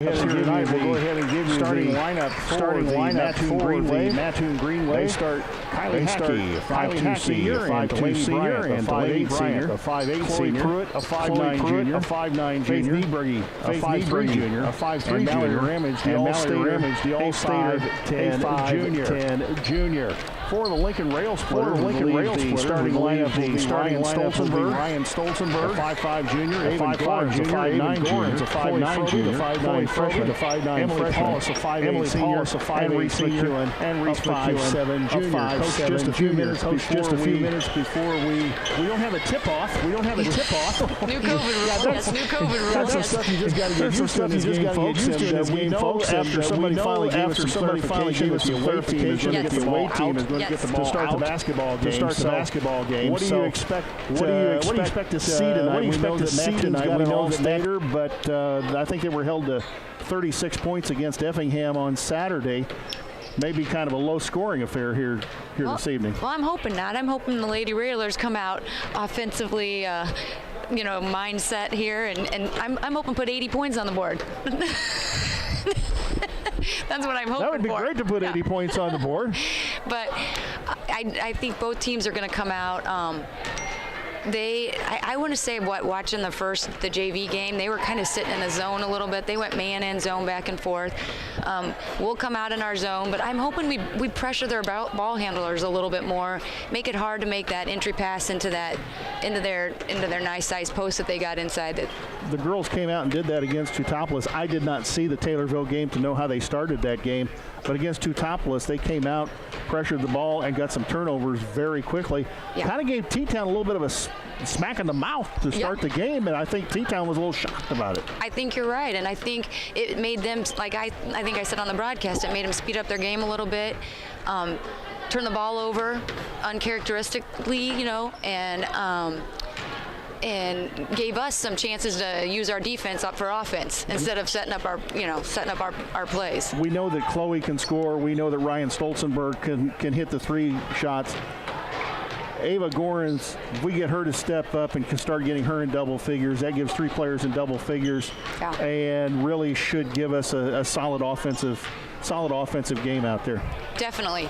Here tonight, we'll go ahead and give you starting lineup for the Mattoon Greenway. They start Kylie Hackey, a 5'2" senior, a 5'2" senior, and 5'8" senior, a 5'8" senior, Pruitt, a 5'9" junior, a 5'9" junior, Faith Niebergy, a 5'3" junior, a 5'3" junior, Ramage, the All-Stater, 10 junior. For the Lincoln Rail Splitter, the starting lineup will be Ryan Stolzenberg, a 5'5" junior, a 5'5" junior, a 5'9" junior, a 5'9" junior, a 5'9" freshman, a 5'9" Emily Paulus, a 5'8" senior, a 5'8" senior, and Reese McEwen, junior. Coach, just a few minutes before we don't have a tip-off. New COVID rule. Yes, new COVID rule. That's some stuff you just got to get used to in this game, folks. And we know after somebody finally gave us some clarification, the away team is going to get the away team is going to get the ball to start the basketball game. What do you expect? What do you expect to see tonight? We know that Mattoon's got an all-stater, but I think they were held to 36 points against Effingham on Saturday. Maybe kind of a low-scoring affair here this evening. Well, I'm hoping not. I'm hoping the Lady Railers come out offensively, mindset here, and I'm hoping to put 80 points on the board. That's what I'm hoping for. That would be great to put 80 points on the board. But I think both teams are going to come out. I want to say watching the JV game, they were kind of sitting in a zone a little bit. They went man and zone back and forth. We'll come out in our zone, but I'm hoping we pressure their ball handlers a little bit more, make it hard to make that entry pass into their nice size post that they got inside. The girls came out and did that against Teutopolis. I did not see the Taylorville game to know how they started that game, but against Teutopolis, they came out, pressured the ball, and got some turnovers very quickly. Yeah. Kind of gave T-Town a little bit of a smack in the mouth to start the game, and I think T-Town was a little shocked about it. I think you're right, and I think it made them, like I think I said on the broadcast, it made them speed up their game a little bit, turn the ball over uncharacteristically, and gave us some chances to use our defense up for offense instead of setting up our plays. We know that Chloe can score. We know that Ryan Stolzenberg can hit the 3 shots. Ava Gorins, if we get her to step up and can start getting her in double figures, that gives 3 players in double figures, and really should give us a solid offensive game out there. Definitely.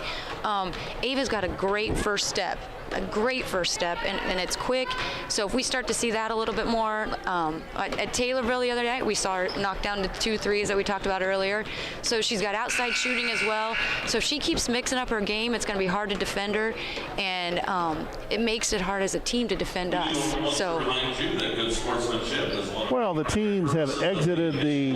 Ava's got a great first step, and it's quick. So if we start to see that a little bit more, at Taylorville the other night, we saw her knock down to 2 threes that we talked about earlier. So she's got outside shooting as well. So if she keeps mixing up her game, it's going to be hard to defend her, and it makes it hard as a team to defend us. So. Well, the teams have exited the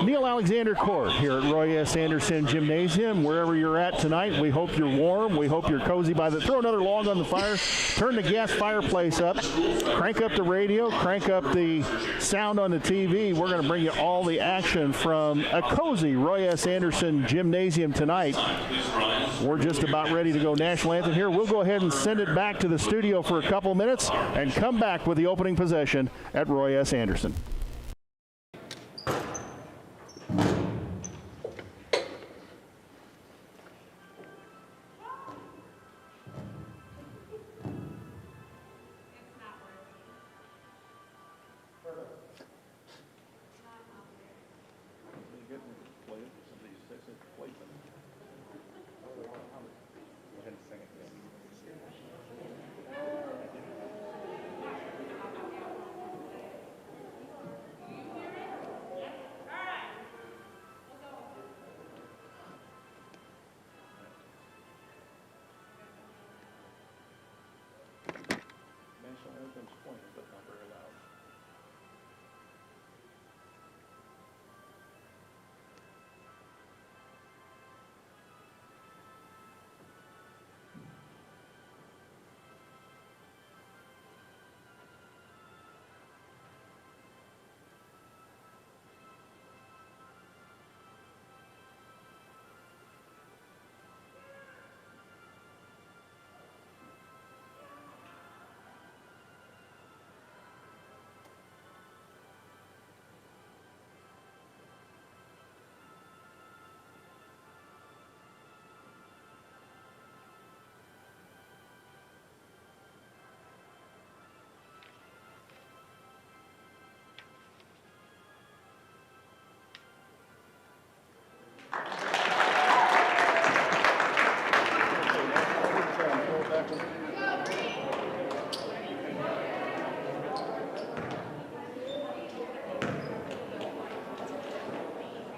Neil Alexander Court here at Roy S. Anderson Gymnasium. Wherever you're at tonight, we hope you're warm. We hope you're cozy by the. Throw another log on the fire. Turn the gas fireplace up. Crank up the radio. Crank up the sound on the TV. We're going to bring you all the action from a cozy Roy S. Anderson Gymnasium tonight. We're just about ready to go national anthem here. We'll go ahead and send it back to the studio for a couple minutes and come back with the opening possession at Roy S. Anderson.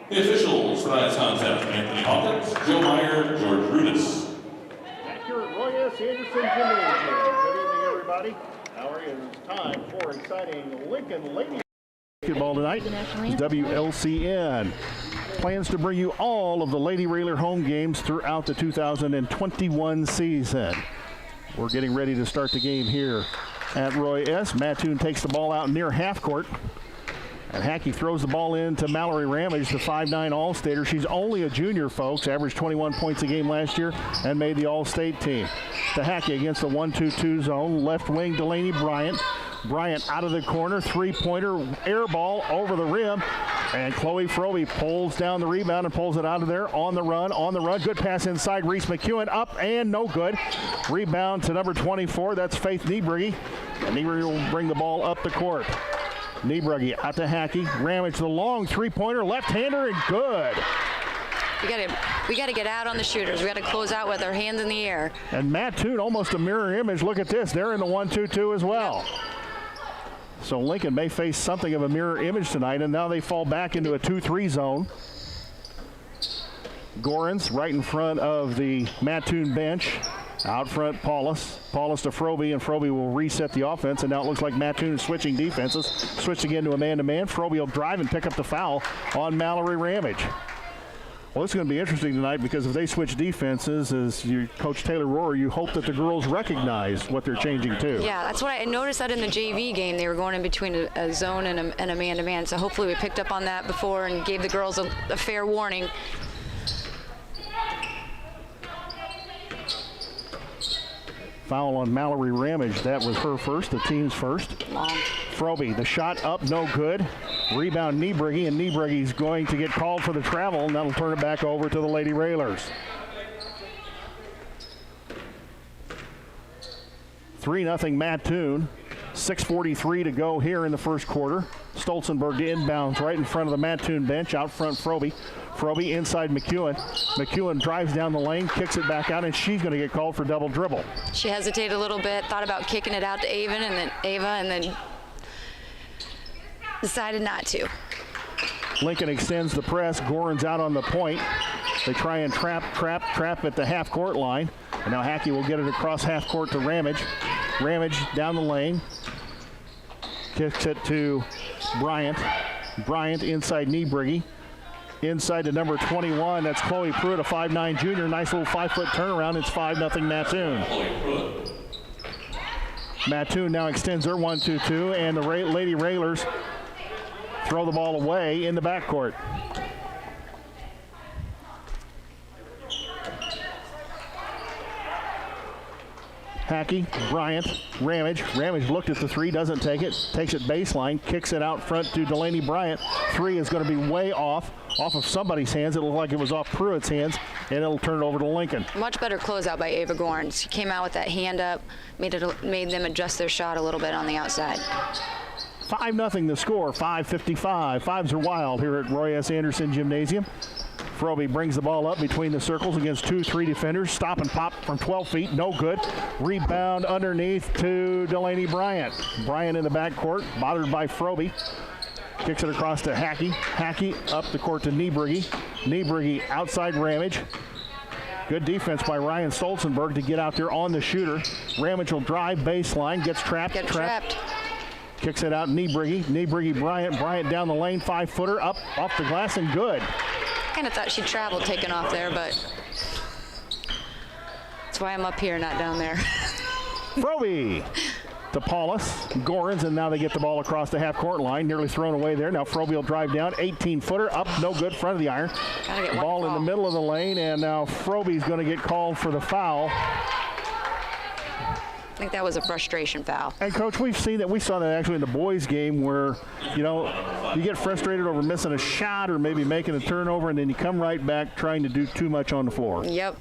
The officials for tonight's contest: Anthony Hawkins, Joe Meyer, George Rudis. Here at Roy S. Anderson Gymnasium. Good evening, everybody. How are you? It's time for exciting Lincoln Lady basketball tonight. WLCN plans to bring you all of the Lady Railer home games throughout the 2021 season. We're getting ready to start the game here at Roy S. Mattoon takes the ball out near half court. And Hackey throws the ball in to Mallory Ramage, the 5'9" All-Stater. She's only a junior, folks. Averaged 21 points a game last year and made the All-State team. To Hackey against the 1-2-2 zone. Left wing, Delaney Bryant. Bryant out of the corner. Three-pointer, air ball over the rim. And Chloe Froby pulls down the rebound and pulls it out of there. On the run. Good pass inside. Reese McEwen up and no good. Rebound to number 24. That's Faith Niebrugge. And Niebrugge will bring the ball up the court. Niebrugge out to Hackey. Ramage the long three-pointer, left-hander, and good. We got to get out on the shooters. We got to close out with our hands in the air. And Mattoon, almost a mirror image. Look at this. They're in the 1-2-2 as well. Yep. So Lincoln may face something of a mirror image tonight, and now they fall back into a 2-3 zone. Gorans right in front of the Mattoon bench. Out front, Paulus. Paulus to Froby, and Froby will reset the offense. And now it looks like Mattoon is switching defenses. Switched again to a man-to-man. Froby will drive and pick up the foul on Mallory Ramage. Well, this is going to be interesting tonight because if they switch defenses, as you Coach Taylor Rohrer, you hope that the girls recognize what they're changing to. Yeah, that's what I noticed that in the JV game. They were going in between a zone and a man-to-man. So hopefully we picked up on that before and gave the girls a fair warning. Foul on Mallory Ramage. That was her first, the team's first. Long. Froby, the shot up, no good. Rebound Niebrugge, and Niebrugge's going to get called for the travel, and that'll turn it back over to the Lady Railers. 3-0 Mattoon. 6:43 to go here in the first quarter. Stolzenberg inbounds right in front of the Mattoon bench. Out front, Froby. Froby inside McEwen. McEwen drives down the lane, kicks it back out, and she's going to get called for double dribble. She hesitated a little bit, thought about kicking it out to Ava, and then decided not to. Lincoln extends the press. Goran's out on the point. They try and trap at the half-court line. And now Hackey will get it across half-court to Ramage. Ramage down the lane. Kicks it to Bryant. Bryant inside Niebrugge. Inside to number 21. That's Chloe Pruitt, a 5'9" junior. Nice little 5-foot turnaround. It's 5-0 Mattoon. Mattoon now extends their 1-2-2, and the Lady Railers throw the ball away in the backcourt. Hackey, Bryant, Ramage. Ramage looked at the three, doesn't take it. Takes it baseline, kicks it out front to Delaney Bryant. Three is going to be way off of somebody's hands. It looked like it was off Pruitt's hands, and it'll turn it over to Lincoln. Much better closeout by Ava Goran. She came out with that hand up, made them adjust their shot a little bit on the outside. 5-0 the score, 5:55. Fives are wild here at Roy S. Anderson Gymnasium. Froby brings the ball up between the circles against 2-3 defenders. Stop and pop from 12 feet, no good. Rebound underneath to Delaney Bryant. Bryant in the backcourt, bothered by Froby. Kicks it across to Hackey. Hackey up the court to Niebrugge. Niebrugge outside Ramage. Good defense by Ryan Stolzenberg to get out there on the shooter. Ramage will drive baseline, gets trapped. Kicks it out, Niebrugge, Bryant. Bryant down the lane, 5-footer, up, off the glass, and good. Kind of thought she traveled taking off there, but that's why I'm up here, not down there. Froby to Paulus, Gorans, and now they get the ball across the half-court line, nearly thrown away there. Now Froby will drive down, 18-footer, up, no good, front of the iron. Ball in the middle of the lane, and now Froby's going to get called for the foul. I think that was a frustration foul. And Coach, we saw that actually in the boys game where, you get frustrated over missing a shot or maybe making a turnover, and then you come right back trying to do too much on the floor. Yep.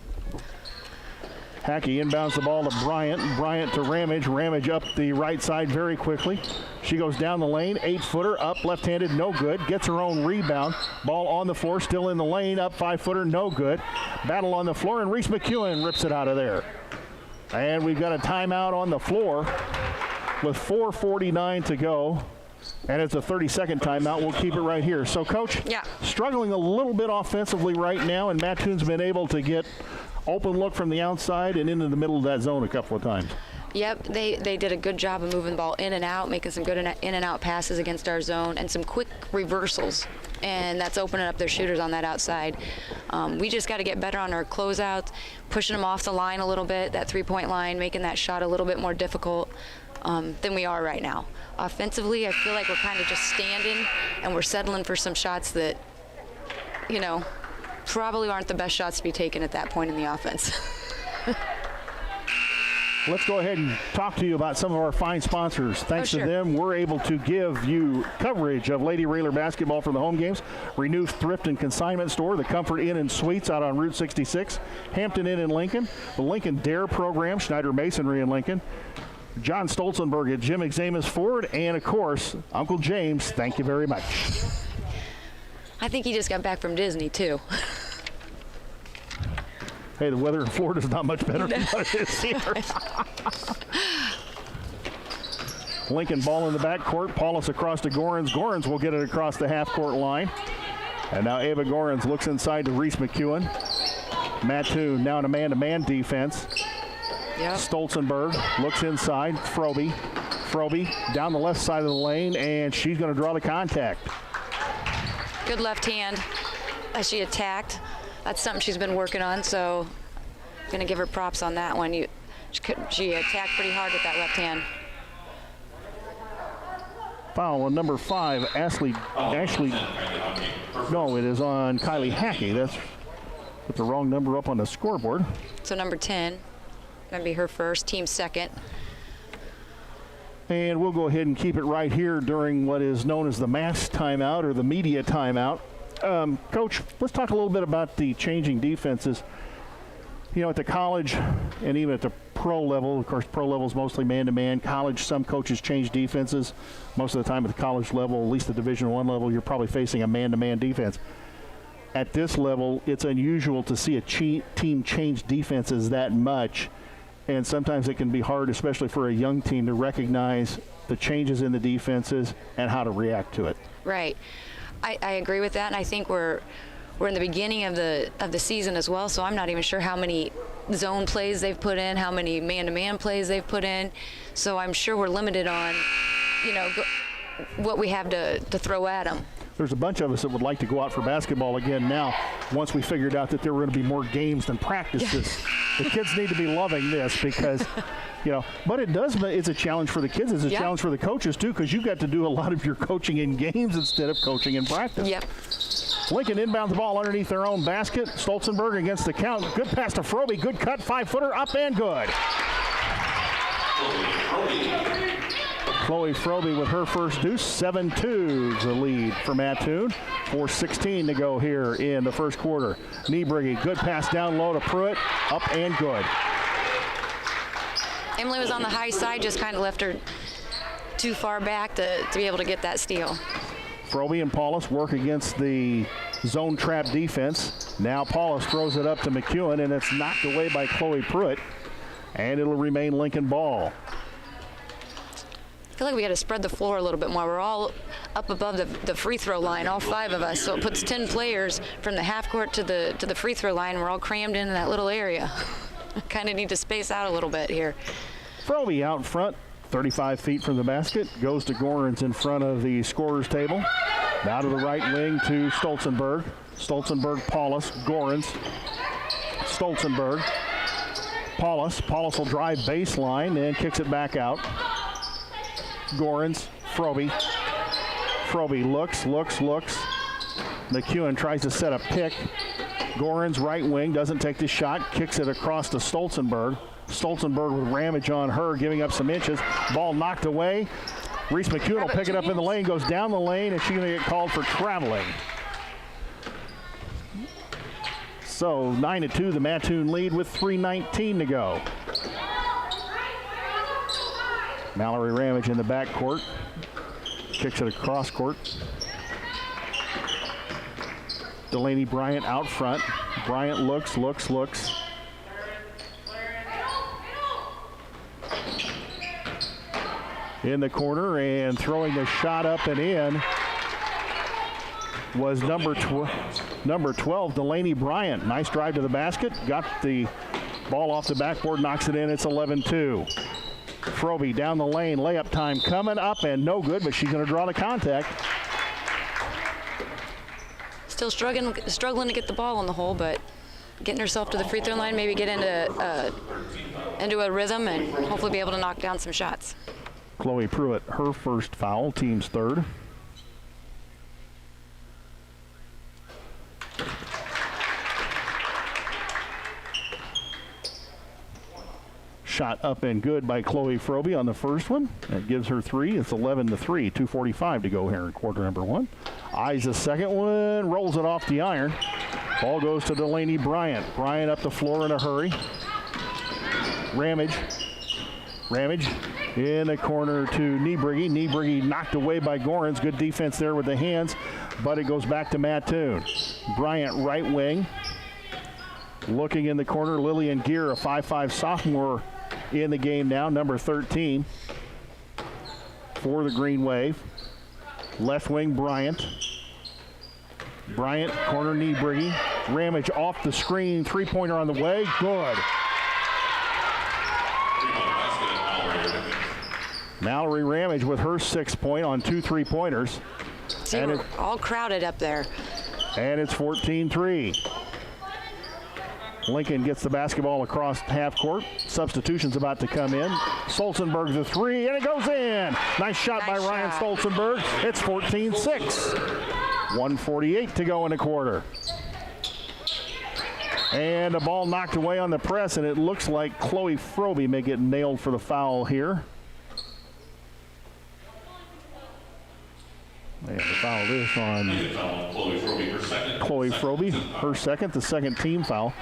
Hackey inbounds the ball to Bryant. Bryant to Ramage. Ramage up the right side very quickly. She goes down the lane, 8-footer, up, left-handed, no good. Gets her own rebound. Ball on the floor, still in the lane, up 5-footer, no good. Battle on the floor, and Reese McEwen rips it out of there. And we've got a timeout on the floor with 4:49 to go. And it's a 30-second timeout. We'll keep it right here. So, Coach, struggling a little bit offensively right now, and Mattoon's been able to get open look from the outside and into the middle of that zone a couple of times. Yep, they did a good job of moving the ball in and out, making some good in and out passes against our zone, and some quick reversals. And that's opening up their shooters on that outside. We just got to get better on our closeouts, pushing them off the line a little bit, that three-point line, making that shot a little bit more difficult than we are right now. Offensively, I feel like we're kind of just standing and we're settling for some shots that, you know, probably aren't the best shots to be taken at that point in the offense. Let's go ahead and talk to you about some of our fine sponsors. Thanks to them, we're able to give you coverage of Lady Railer basketball for the home games. Renew Thrift and Consignment Store, the Comfort Inn and Suites out on Route 66, Hampton Inn in Lincoln, the Lincoln Dare program, Schneider Masonry in Lincoln, John Stolzenberg at Jim Examus Ford, and, of course, Uncle James. Thank you very much. I think he just got back from Disney, too. Hey, the weather in Florida is not much better than what it is here. Lincoln ball in the backcourt. Paulus across to Gorans. Gorans will get it across the half-court line. And now Ava Gorans looks inside to Reese McEwen. Mattoon now in a man-to-man defense. Yep. Stolzenberg looks inside. Froby down the left side of the lane, and she's going to draw the contact. Good left hand as she attacked. That's something she's been working on, so I'm going to give her props on that one. She attacked pretty hard with that left hand. Foul on number 5, Ashley. No, it is on Kylie Hackey. That's put the wrong number up on the scoreboard. So number 10. Going to be her first, team second. And we'll go ahead and keep it right here during what is known as the mass timeout or the media timeout. Coach, let's talk a little bit about the changing defenses. You know, at the college and even at the pro level, of course, pro level is mostly man-to-man. College, some coaches change defenses. Most of the time at the college level, at least the Division I level, you're probably facing a man-to-man defense. At this level, it's unusual to see a team change defenses that much. And sometimes it can be hard, especially for a young team, to recognize the changes in the defenses and how to react to it. Right. I agree with that, and I think we're in the beginning of the season as well, so I'm not even sure how many zone plays they've put in, how many man-to-man plays they've put in. So I'm sure we're limited on, you know, what we have to throw at them. There's a bunch of us that would like to go out for basketball again now, once we figured out that there were going to be more games than practices. The kids need to be loving this because, you know, but it's a challenge for the kids. It's a challenge for the coaches, too, because you got to do a lot of your coaching in games instead of coaching in practice. Yep. Lincoln inbounds the ball underneath their own basket. Stolzenberg against the count. Good pass to Froby. Good cut. 5-footer up and good. Chloe Froby with her first deuce. 7-2 the lead for Mattoon. 4:16 to go here in the first quarter. Niebrigge, good pass down low to Pruitt. Up and good. Emily was on the high side, just kind of left her too far back to be able to get that steal. Froby and Paulus work against the zone trap defense. Now Paulus throws it up to McEwen, and it's knocked away by Chloe Pruitt. And it'll remain Lincoln ball. I feel like we got to spread the floor a little bit more. We're all up above the free throw line, all 5 of us. So it puts 10 players from the half court to the free throw line. We're all crammed into that little area. Kind of need to space out a little bit here. Froby out front, 35 feet from the basket. Goes to Gorans in front of the scorer's table. Now to the right wing to Stolzenberg. Stolzenberg, Paulus, Gorans. Stolzenberg. Paulus will drive baseline and kicks it back out. Gorans, Froby. Froby looks. McEwen tries to set a pick. Gorans, right wing, doesn't take the shot, kicks it across to Stolzenberg. Stolzenberg with ramage on her, giving up some inches. Ball knocked away. Reese McEwen will pick it up in the lane, goes down the lane, and she's going to get called for traveling. So 9-2, the Mattoon lead with 3:19 to go. Mallory Ramage in the backcourt. Kicks it across court. Delaney Bryant out front. Bryant looks. in the corner, and throwing the shot up and in was number 12, Delaney Bryant. Nice drive to the basket. Got the ball off the backboard, knocks it in. It's 11-2. Froby down the lane. Layup time coming up and no good, but she's going to draw the contact. Still struggling to get the ball on the hole, but getting herself to the free throw line, maybe get into a rhythm and hopefully be able to knock down some shots. Chloe Pruitt, her first foul, team's third. Shot up and good by Chloe Froby on the first one. That gives her 3. It's 11-3, 2:45 to go here in quarter number 1. Eyes the second one, rolls it off the iron. Ball goes to Delaney Bryant. Bryant up the floor in a hurry. Ramage in the corner to Niebrigge. Niebrigge knocked away by Gorens. Good defense there with the hands, but it goes back to Mattoon. Bryant right wing. Looking in the corner, Lillian Gear, a 5'5 sophomore in the game now, number 13 for the Green Wave. Left wing, Bryant. Bryant, corner, Niebrigge. Ramage off the screen, three-pointer on the way, good. Mallory Ramage with her 6-point on 2 3-pointers. See, we're all crowded up there. And it's 14-3. Lincoln gets the basketball across half court. Substitution's about to come in. Stolzenberg the 3, and it goes in. Nice shot by Ryan Stolzenberg. It's 14-6. 1:48 to go in the quarter. And the ball knocked away on the press, and it looks like Chloe Froby may get nailed for the foul here. And the foul is on Chloe Froby, her second, the second team foul.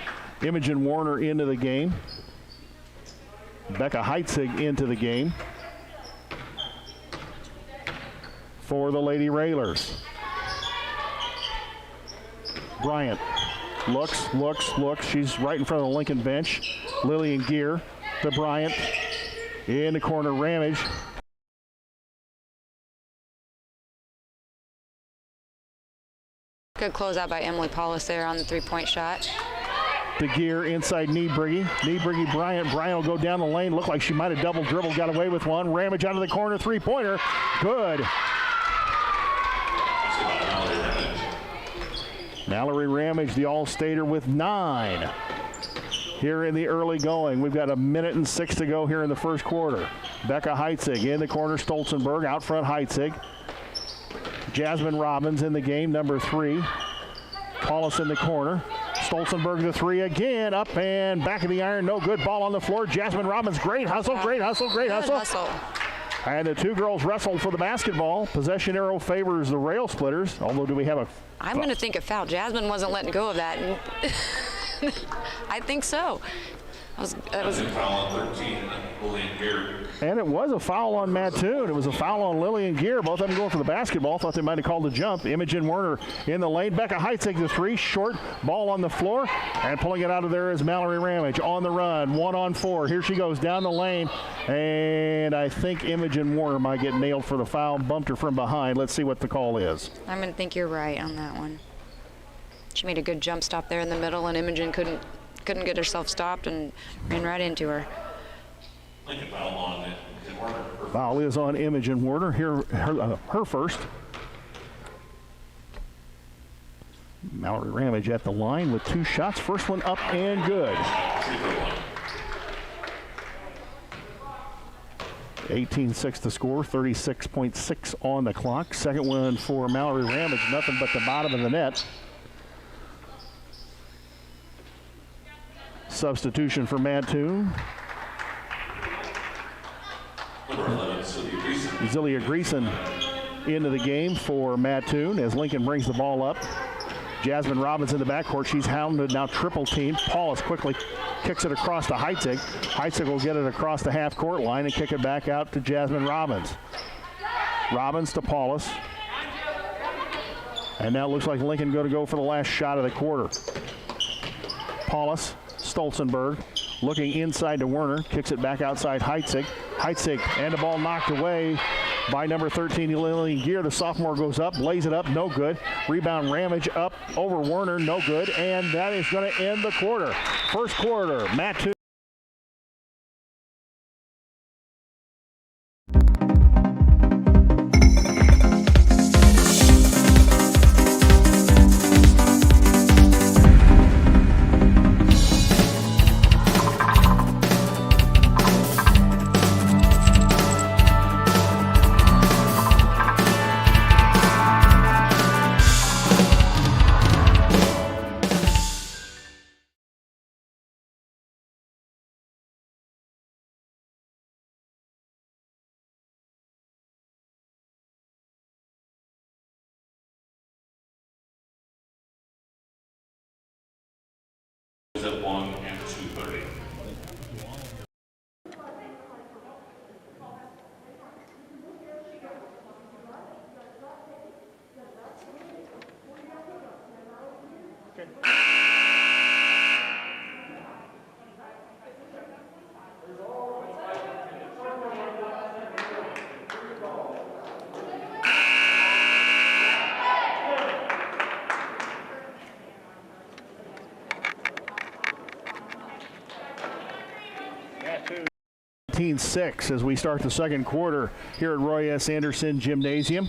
Imogen Warner into the game. Becca Heitzig into the game for the Lady Railers. Bryant looks. She's right in front of the Lincoln bench. Lillian Gear to Bryant. In the corner, Ramage. Good closeout by Emily Paulus there on the three-point shot. The Gear inside Niebrigge. Niebrigge, Bryant. Bryant will go down the lane. Looked like she might have double dribbled, got away with one. Ramage out of the corner, three-pointer. Good. Mallory Ramage, the All-Stater, with 9. Here in the early going. We've got 1:06 to go here in the first quarter. Becca Heitzig in the corner. Stolzenberg out front, Heitzig. Jasmine Robbins in the game, number 3. Paulus in the corner. Stolzenberg the 3 again, up and back of the iron, no good. Ball on the floor. Jasmine Robbins, great hustle. And the two girls wrestle for the basketball. Possession arrow favors the Rail Splitters, although do we have a... I'm going to think a foul. Jasmine wasn't letting go of that. I think so. That was and it was a foul on Mattoon. It was a foul on Lillian Gear. Both of them going for the basketball. Thought they might have called a jump. Imogen Werner in the lane. Becca Heitzig the 3. Short ball on the floor. And pulling it out of there is Mallory Ramage on the run. 1-on-4. Here she goes down the lane. And I think Imogen Werner might get nailed for the foul. Bumped her from behind. Let's see what the call is. I'm going to think you're right on that one. She made a good jump stop there in the middle, and Imogen couldn't get herself stopped and ran right into her. Foul is on Imogen Warner. Here, her first. Mallory Ramage at the line with 2 shots. First one up and good. 18-6 to score, 36.6 on the clock. Second one for Mallory Ramage, nothing but the bottom of the net. Substitution for Mattoon. Zilia Greason into the game for Mattoon as Lincoln brings the ball up. Jasmine Robbins in the backcourt. She's hounded now, triple team. Paulus quickly kicks it across to Heitzig. Heitzig will get it across the half-court line and kick it back out to Jasmine Robbins. Robbins to Paulus. And now it looks like Lincoln going to go for the last shot of the quarter. Paulus, Stolzenberg, looking inside to Werner. Kicks it back outside Heitzig. Heitzig, and the ball knocked away by number 13, Lillian Gear. The sophomore goes up, lays it up, no good. Rebound Ramage up over Werner, no good. And that is going to end the quarter. First quarter, Mattoon. At 1 and 2:30. Mattoon 19-6 as we start the second quarter here at Roy S. Anderson Gymnasium.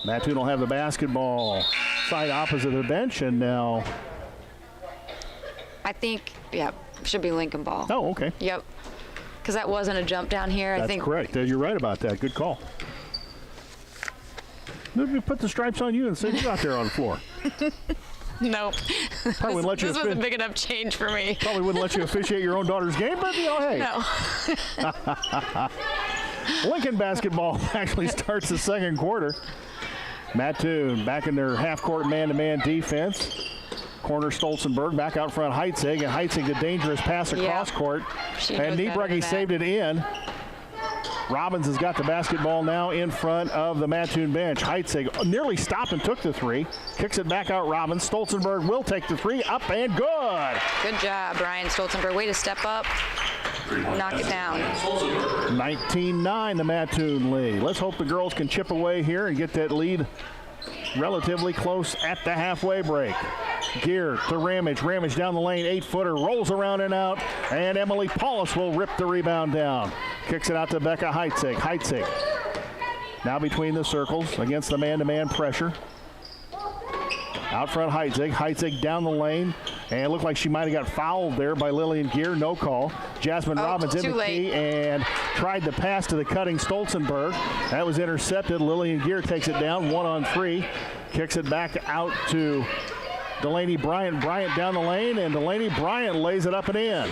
Mattoon will have the basketball side opposite the bench, and now I think, yep, should be Lincoln ball. Oh, okay. Yep, because that wasn't a jump down here. That's I think correct. You're right about that. Good call. Maybe put the stripes on you and send you out there on the floor. Nope. Probably wouldn't let you this wasn't big enough change for me. Probably wouldn't let you officiate your own daughter's game, but hey. No. Lincoln basketball actually starts the second quarter. Mattoon back in their half-court man-to-man defense. Corner Stolzenberg back out front Heitzig, and Heitzig the dangerous pass across court. And Niebrugge saved it in. Robbins has got the basketball now in front of the Mattoon bench. Heitzig nearly stopped and took the three. Kicks it back out Robbins. Stolzenberg will take the three. Up and good. Good job, Brian Stolzenberg. Way to step up. Knock it down. 19-9 the Mattoon lead. Let's hope the girls can chip away here and get that lead relatively close at the halfway break. Gear to Ramage. Ramage down the lane, 8-footer, rolls around and out, and Emily Paulus will rip the rebound down. Kicks it out to Becca Heitzig. Heitzig now between the circles against the man-to-man pressure. Out front Heitzig. Heitzig down the lane, and it looked like she might have got fouled there by Lillian Gear. No call. Jasmine Robbins in the key and tried to pass to the cutting Stolzenberg. That was intercepted. Lillian Gear takes it down 1-on-3. Kicks it back out to Delaney Bryant. Bryant down the lane, and Delaney Bryant lays it up and in.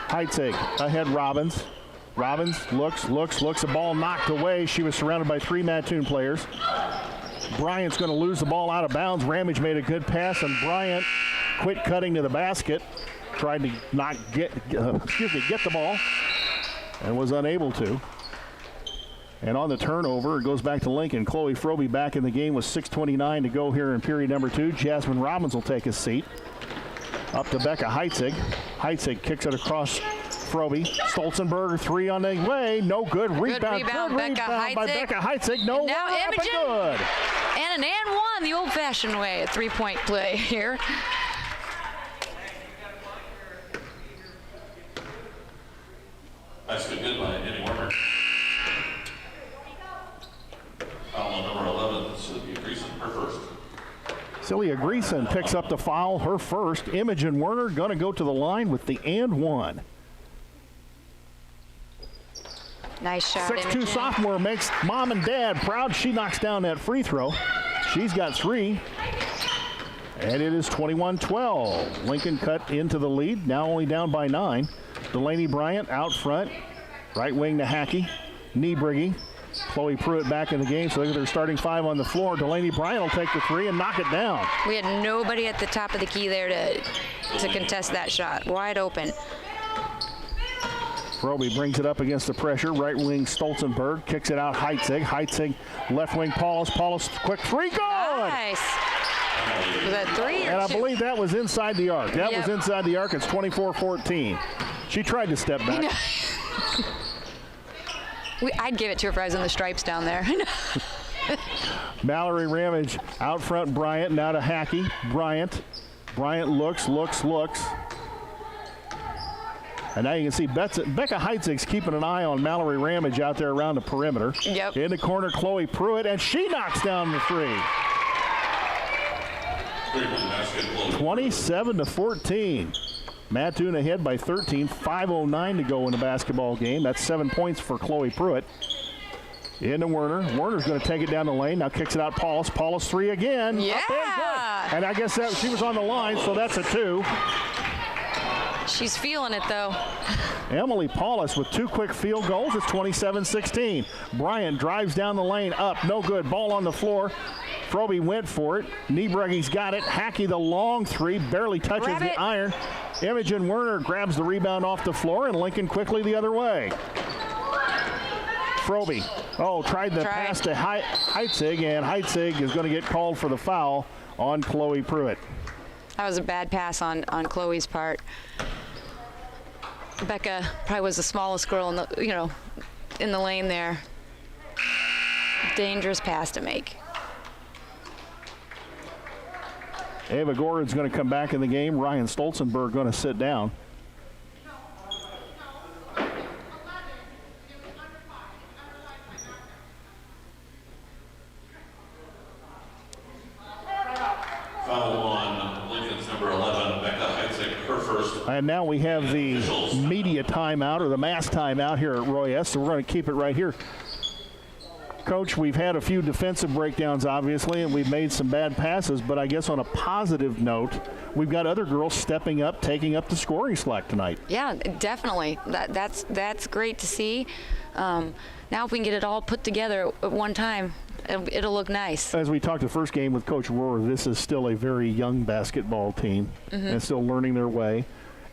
Heitzig ahead Robbins. Robbins looks. The ball knocked away. She was surrounded by three Mattoon players. Bryant's going to lose the ball out of bounds. Ramage made a good pass, and Bryant quit cutting to the basket. Tried to not get the ball, and was unable to. And on the turnover, it goes back to Lincoln. Chloe Froby back in the game with 6:29 to go here in period number 2. Jasmine Robbins will take his seat. Up to Becca Heitzig. Heitzig kicks it across Froby. Stolzenberger three on the way. No good. Rebound by Becca Heitzig. No, now Imogen. Good. And an and one the old-fashioned way. A three-point play here. That's good by Eddie Werner. Foul on number 11, Sylvia Greason, her first. Celia Greason picks up the foul, her first. Imogen Werner going to go to the line with the and one. Nice shot, 6'2" sophomore makes mom and dad proud. She knocks down that free throw. She's got three. And it is 21-12. Lincoln cut into the lead, now only down by 9. Delaney Bryant out front. Right wing to Hackey. Niebrugge. Chloe Pruitt back in the game, so they're starting 5 on the floor. Delaney Bryant will take the three and knock it down. We had nobody at the top of the key there to contest that shot. Wide open. Froby brings it up against the pressure. Right wing Stolzenberg kicks it out Heitzig. Heitzig left wing Paulus. Paulus quick three. Good! Nice. Was that 3 or 2? And I believe that was inside the arc. That was inside the arc. It's 24-14. She tried to step back. I'd give it to her if I was in the stripes down there. Mallory Ramage out front. Bryant now to Hackey. Bryant looks. And now you can see Becca Heitzig's keeping an eye on Mallory Ramage out there around the perimeter. Yep. In the corner, Chloe Pruitt, and she knocks down the three. 27-14. Mattoon ahead by 13. 5:09 to go in the basketball game. That's 7 points for Chloe Pruitt. Into Werner. Werner's going to take it down the lane. Now kicks it out Paulus. Paulus three again. Yeah. And I guess that she was on the line, so that's a 2. She's feeling it, though. Emily Paulus with 2 quick field goals. It's 27-16. Bryant drives down the lane. Up. No good. Ball on the floor. Frobe went for it. Niebrugge's got it. Hackey the long three. Barely touches the iron. Imogen Werner grabs the rebound off the floor, and Lincoln quickly the other way. Frobe. Tried the pass to Heitzig, and Heitzig is going to get called for the foul on Chloe Pruitt. That was a bad pass on Chloe's part. Becca probably was the smallest girl in the in the lane there. Dangerous pass to make. Ava Gordon's going to come back in the game. Ryan Stolzenberg going to sit down. Foul on Lincoln's number 11, Becca Heitzig, her first. And now we have the media timeout, or the mass timeout here at Roy S. So we're going to keep it right here. Coach, we've had a few defensive breakdowns, obviously, and we've made some bad passes, but I guess on a positive note, we've got other girls stepping up, taking up the scoring slack tonight. Yeah, definitely. That's great to see. Now if we can get it all put together at one time, it'll look nice. As we talked the first game with Coach Rohr, this is still a very young basketball team and still learning their way.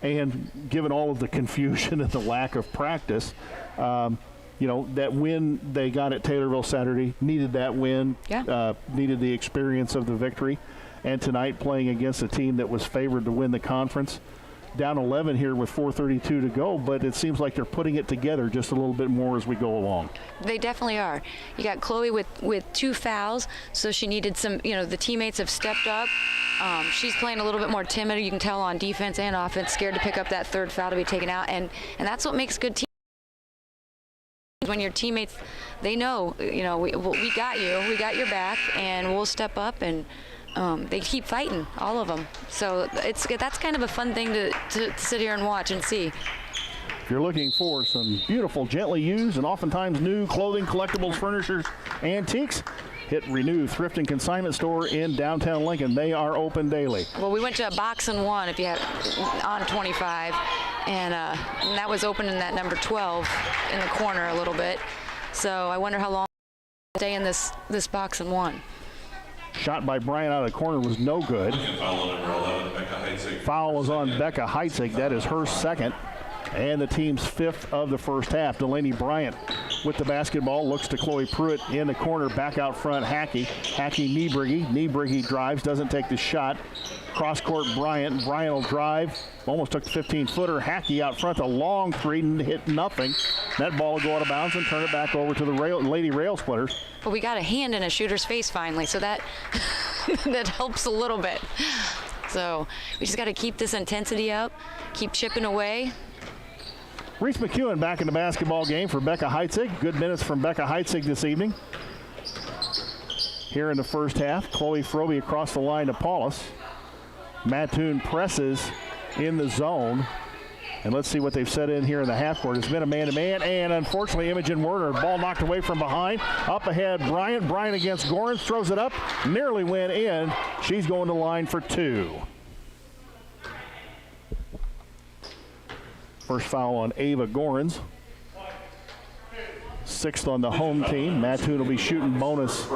And given all of the confusion and the lack of practice, that win they got at Taylorville Saturday, needed that win, needed the experience of the victory. And tonight playing against a team that was favored to win the conference. Down 11 here with 4:32 to go, but it seems like they're putting it together just a little bit more as we go along. They definitely are. You got Chloe with 2 fouls, so she needed some, the teammates have stepped up. She's playing a little bit more timid. You can tell on defense and offense, scared to pick up that 3rd foul to be taken out, and that's what makes good teams. When your teammates, they know, we got you, we got your back, and we'll step up, and they keep fighting, all of them. So that's kind of a fun thing to sit here and watch and see. If you're looking for some beautiful, gently used, and oftentimes new clothing, collectibles, furnitures, antiques, hit Renew Thrift and Consignment Store in downtown Lincoln. They are open daily. Well, we went to a box and one, if you have on 25, and that was open in that number 12 in the corner a little bit. So I wonder how long we'll stay in this box and one. Shot by Bryant out of the corner was no good. Foul on number 11, Becca Heitzig. Foul is on Becca Heitzig. That is her 2nd. And the team's 5th of the first half. Delaney Bryant with the basketball, looks to Chloe Pruitt in the corner, back out front, Hackey. Niebrugge. Niebrugge drives, doesn't take the shot. Cross court, Bryant. Bryant will drive, almost took the 15-footer. Hackey out front, a long 3, hit nothing. That ball will go out of bounds and turn it back over to the Lady Rail Splitters. But we got a hand in a shooter's face finally, so that that helps a little bit. So we just got to keep this intensity up, keep chipping away. Reese McEwen back in the basketball game for Becca Heitzig. Good minutes from Becca Heitzig this evening. Here in the first half, Chloe Frobe across the line to Paulus. Mattoon presses in the zone. And let's see what they've set in here in the half court. It's been a man-to-man, and unfortunately, Imogen Werner, ball knocked away from behind. Up ahead, Bryant. Bryant against Gorins, throws it up, nearly went in. She's going to line for 2. First foul on Ava Gorins. 6th on the home team. Mattoon will be shooting bonus.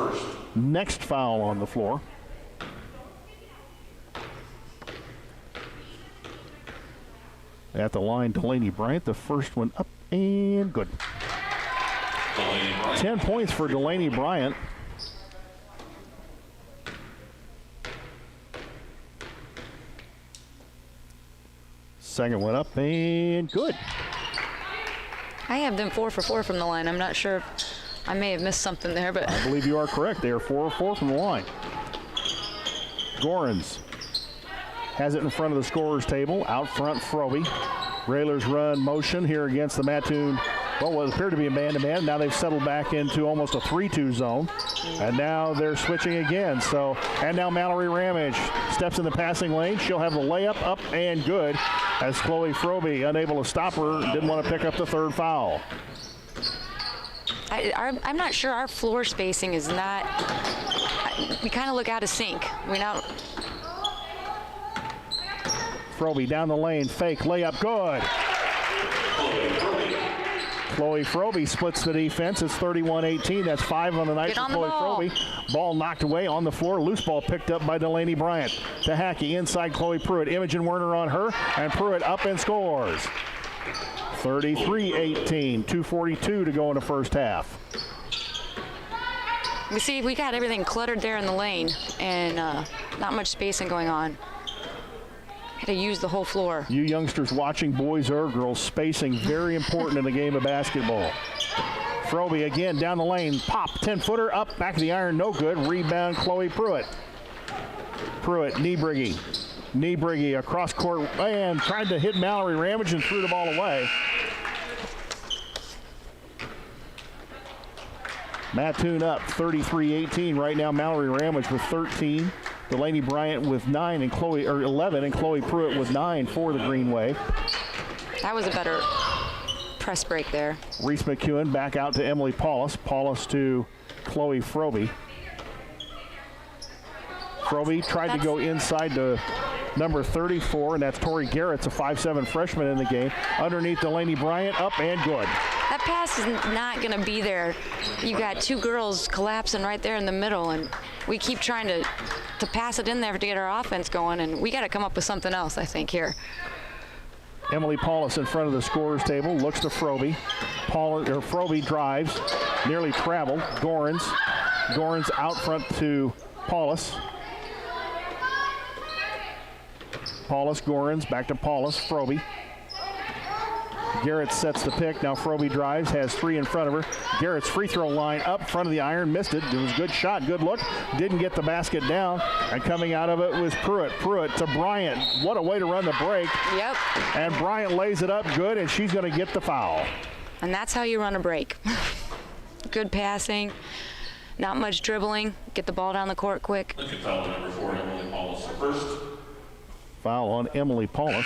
Next foul on the floor. At the line, Delaney Bryant, the first one up and good. 10 points for Delaney Bryant. Second one up and good. I have them 4 for 4 from the line. I'm not sure. I may have missed something there, but I believe you are correct. They are 4 for 4 from the line. Gorens has it in front of the scorer's table. Out front, Froby. Railers run motion here against the Mattoon. Well, what appeared to be a man-to-man. Now they've settled back into almost a 3-2 zone. And now they're switching again. So, and now Mallory Ramage steps in the passing lane. She'll have the layup up and good as Chloe Froby, unable to stop her, didn't want to pick up the third foul. I'm not sure our floor spacing is not, we kind of look out of sync. Froby down the lane, fake, layup, good. Chloe Froby splits the defense. It's 31-18. That's 5 on the night for Chloe Froby. Ball knocked away on the floor. Loose ball picked up by Delaney Bryant. To Hackey inside Chloe Pruitt. Imogen Werner on her, and Pruitt up and scores. 33-18. 2:42 to go in the first half. You see, we got everything cluttered there in the lane, and not much spacing going on. Had to use the whole floor. You youngsters watching, boys or girls, spacing very important in the game of basketball. Froby again down the lane, pop, 10-footer, up, back of the iron, no good. Rebound, Chloe Pruitt. Pruitt, Niebrigge across court, and tried to hit Mallory Ramage and threw the ball away. Mattoon up 33-18 right now. Mallory Ramage with 13. Delaney Bryant with 9 and 11, and Chloe Pruitt with 9 for the Green Wave. That was a better press break there. Reese McEwen back out to Emily Paulus. Paulus to Chloe Froby. Froby tried to go inside to number 34, and that's Tori Garrett's a 5'7" freshman in the game. Underneath Delaney Bryant, up and good. That pass is not going to be there. You got two girls collapsing right there in the middle, and we keep trying to pass it in there to get our offense going, and we got to come up with something else, I think, here. Emily Paulus in front of the scorer's table, looks to Froby. Froby drives, nearly traveled. Gorens out front to Paulus. Gorens, back to Paulus, Froby. Garrett sets the pick. Now Froby drives, has 3 in front of her. Garrett's free throw line up front of the iron, missed it. It was a good shot, good look. Didn't get the basket down. And coming out of it was Pruitt. Pruitt to Bryant. What a way to run the break. Yep. And Bryant lays it up good, and she's going to get the foul. And that's how you run a break. Good passing, not much dribbling. Get the ball down the court quick. Look at foul number 4, Emily Paulus. First. Foul on Emily Paulus.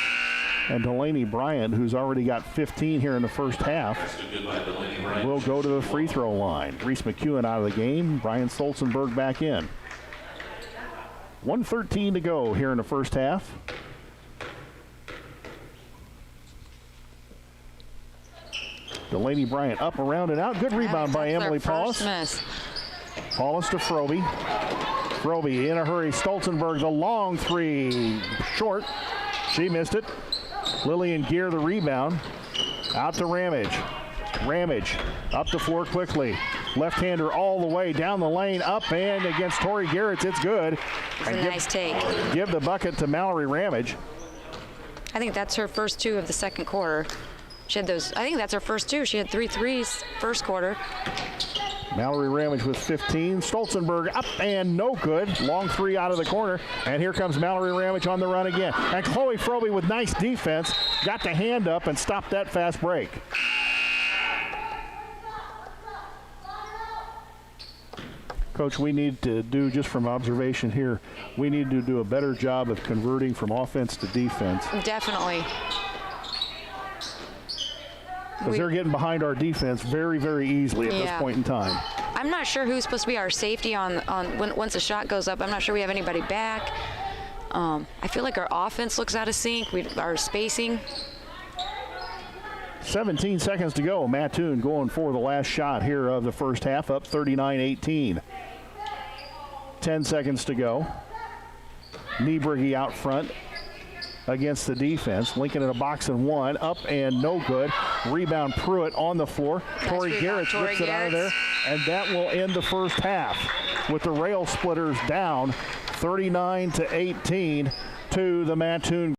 And Delaney Bryant, who's already got 15 here in the first half, will go to the free throw line. Reese McEwen out of the game. Brian Stolzenberg back in. 1:13 to go here in the first half. Delaney Bryant up, around, and out. Good rebound by Emily Paulus. Paulus to Froby. Froby in a hurry. Stolzenberg, the long 3, short. She missed it. Lillian Gear the rebound. Out to Ramage. Ramage up the floor quickly. Left-hander all the way down the lane, up and against Tori Garrett. It's good. It's a nice take. Give the bucket to Mallory Ramage. I think that's her first 2 of the second quarter. She had those. I think that's her first 2. She had 3 threes first quarter. Mallory Ramage with 15. Stolzenberg up and no good. Long 3 out of the corner. And here comes Mallory Ramage on the run again. And Chloe Froby with nice defense got the hand up and stopped that fast break. Coach, we need to do, just from observation here, we need to do a better job of converting from offense to defense. Definitely. Because they're getting behind our defense very, very easily at this point in time. I'm not sure who's supposed to be our safety on once the shot goes up. I'm not sure we have anybody back. I feel like our offense looks out of sync. Our spacing. 17 seconds to go. Mattoon going for the last shot here of the first half, up 39-18. 10 seconds to go. Niebrigge out front against the defense. Lincoln in a box and 1, up and no good. Rebound Pruitt on the floor. Tori Garrett rips it out of there, and that will end the first half with the Rail Splitters down 39-18 to the Mattoon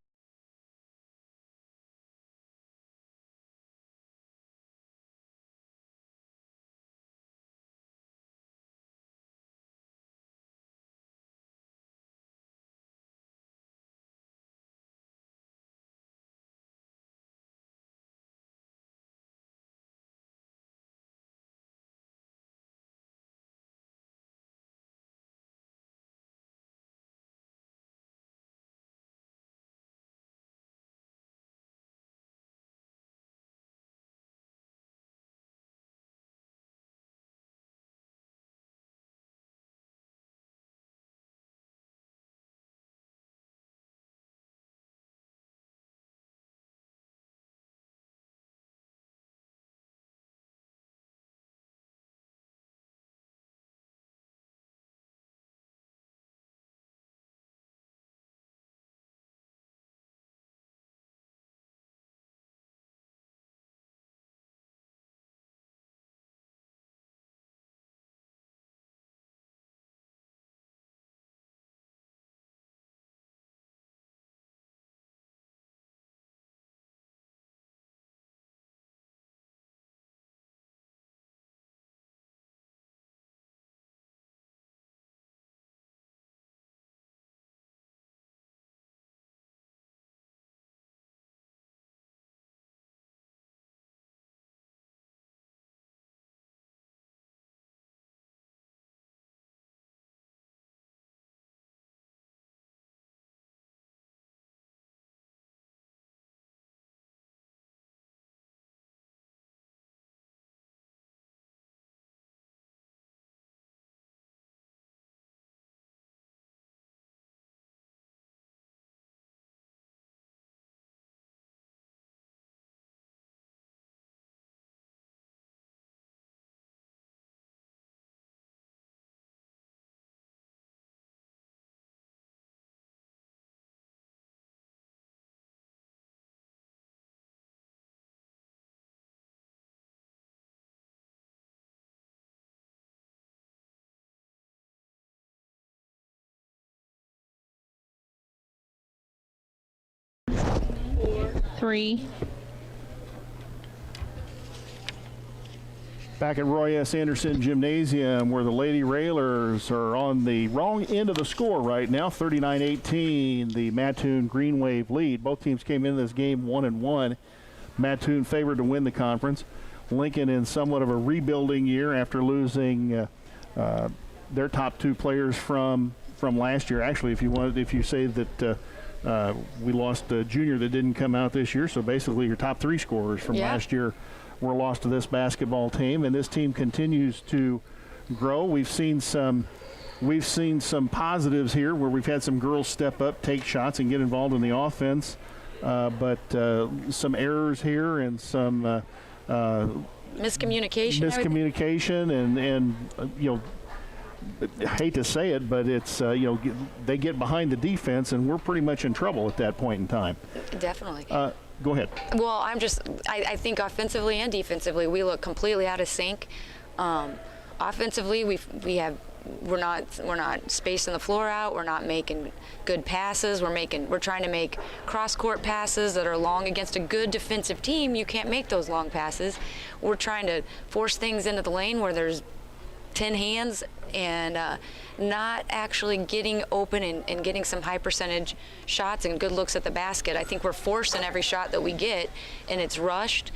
3. Back at Roy S. Anderson Gymnasium, where the Lady Railers are on the wrong end of the score right now, 39-18, the Mattoon Green Wave lead. Both teams came into this game 1-1. Mattoon favored to win the conference. Lincoln in somewhat of a rebuilding year after losing their top 2 players from last year. Actually, if you say that we lost a junior that didn't come out this year, so basically your top 3 scorers from last year were lost to this basketball team, and this team continues to grow. We've seen some positives here where we've had some girls step up, take shots, and get involved in the offense, but some errors here and some miscommunication, and I hate to say it, but it's they get behind the defense, and we're pretty much in trouble at that point in time. Definitely. Go ahead. Well, I think offensively and defensively we look completely out of sync. Offensively, we're not spacing the floor out. We're not making good passes. We're trying to make cross-court passes that are long against a good defensive team. You can't make those long passes. We're trying to force things into the lane where there's 10 hands and not actually getting open and getting some high percentage shots and good looks at the basket. I think we're forcing every shot that we get, and it's rushed,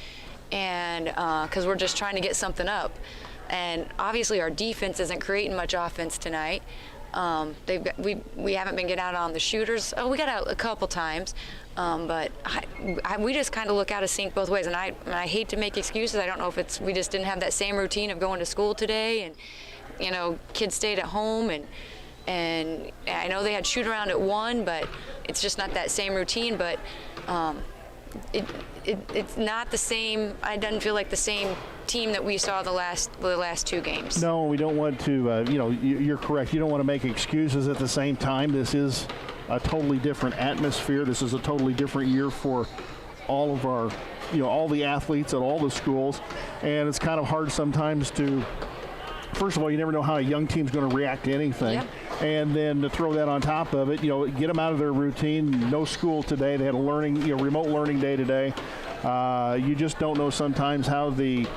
and because we're just trying to get something up. And obviously our defense isn't creating much offense tonight. We haven't been getting out on the shooters. Oh, we got out a couple times, but we just kind of look out of sync both ways. And I hate to make excuses. I don't know if we just didn't have that same routine of going to school today, and kids stayed at home, and I know they had shoot around at 1, but it's just not that same routine. But it's not the same. I doesn't feel like the same team that we saw the last 2 games. No, we don't want to. You're correct. You don't want to make excuses at the same time. This is a totally different atmosphere. This is a totally different year for all of our, all the athletes at all the schools, and it's kind of hard sometimes to. First of all, you never know how a young team's going to react to anything. Yep. And then to throw that on top of it, get them out of their routine. No school today. They had a remote learning day today. You just don't know sometimes how the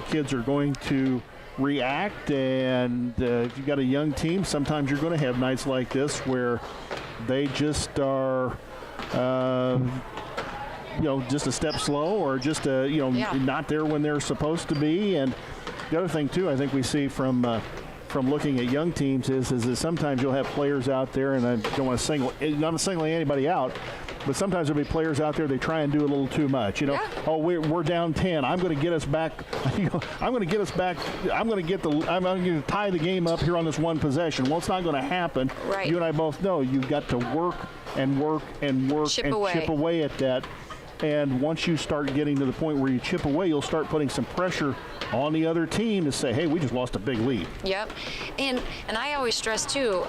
kids are going to react. And if you've got a young team, sometimes you're going to have nights like this where they just are, just a step slow or just not there when they're supposed to be. And the other thing, too, I think we see from looking at young teams is that sometimes you'll have players out there, and I don't want to not singling anybody out, but sometimes there'll be players out there, they try and do a little too much. Oh, we're down 10. I'm going to get us back. I'm going to get us back. I'm going to tie the game up here on this one possession. Well, it's not going to happen. Right. You and I both know you've got to work and work and work chip away at that. And once you start getting to the point where you chip away, you'll start putting some pressure on the other team to say, hey, we just lost a big lead. Yep. And I always stress, too,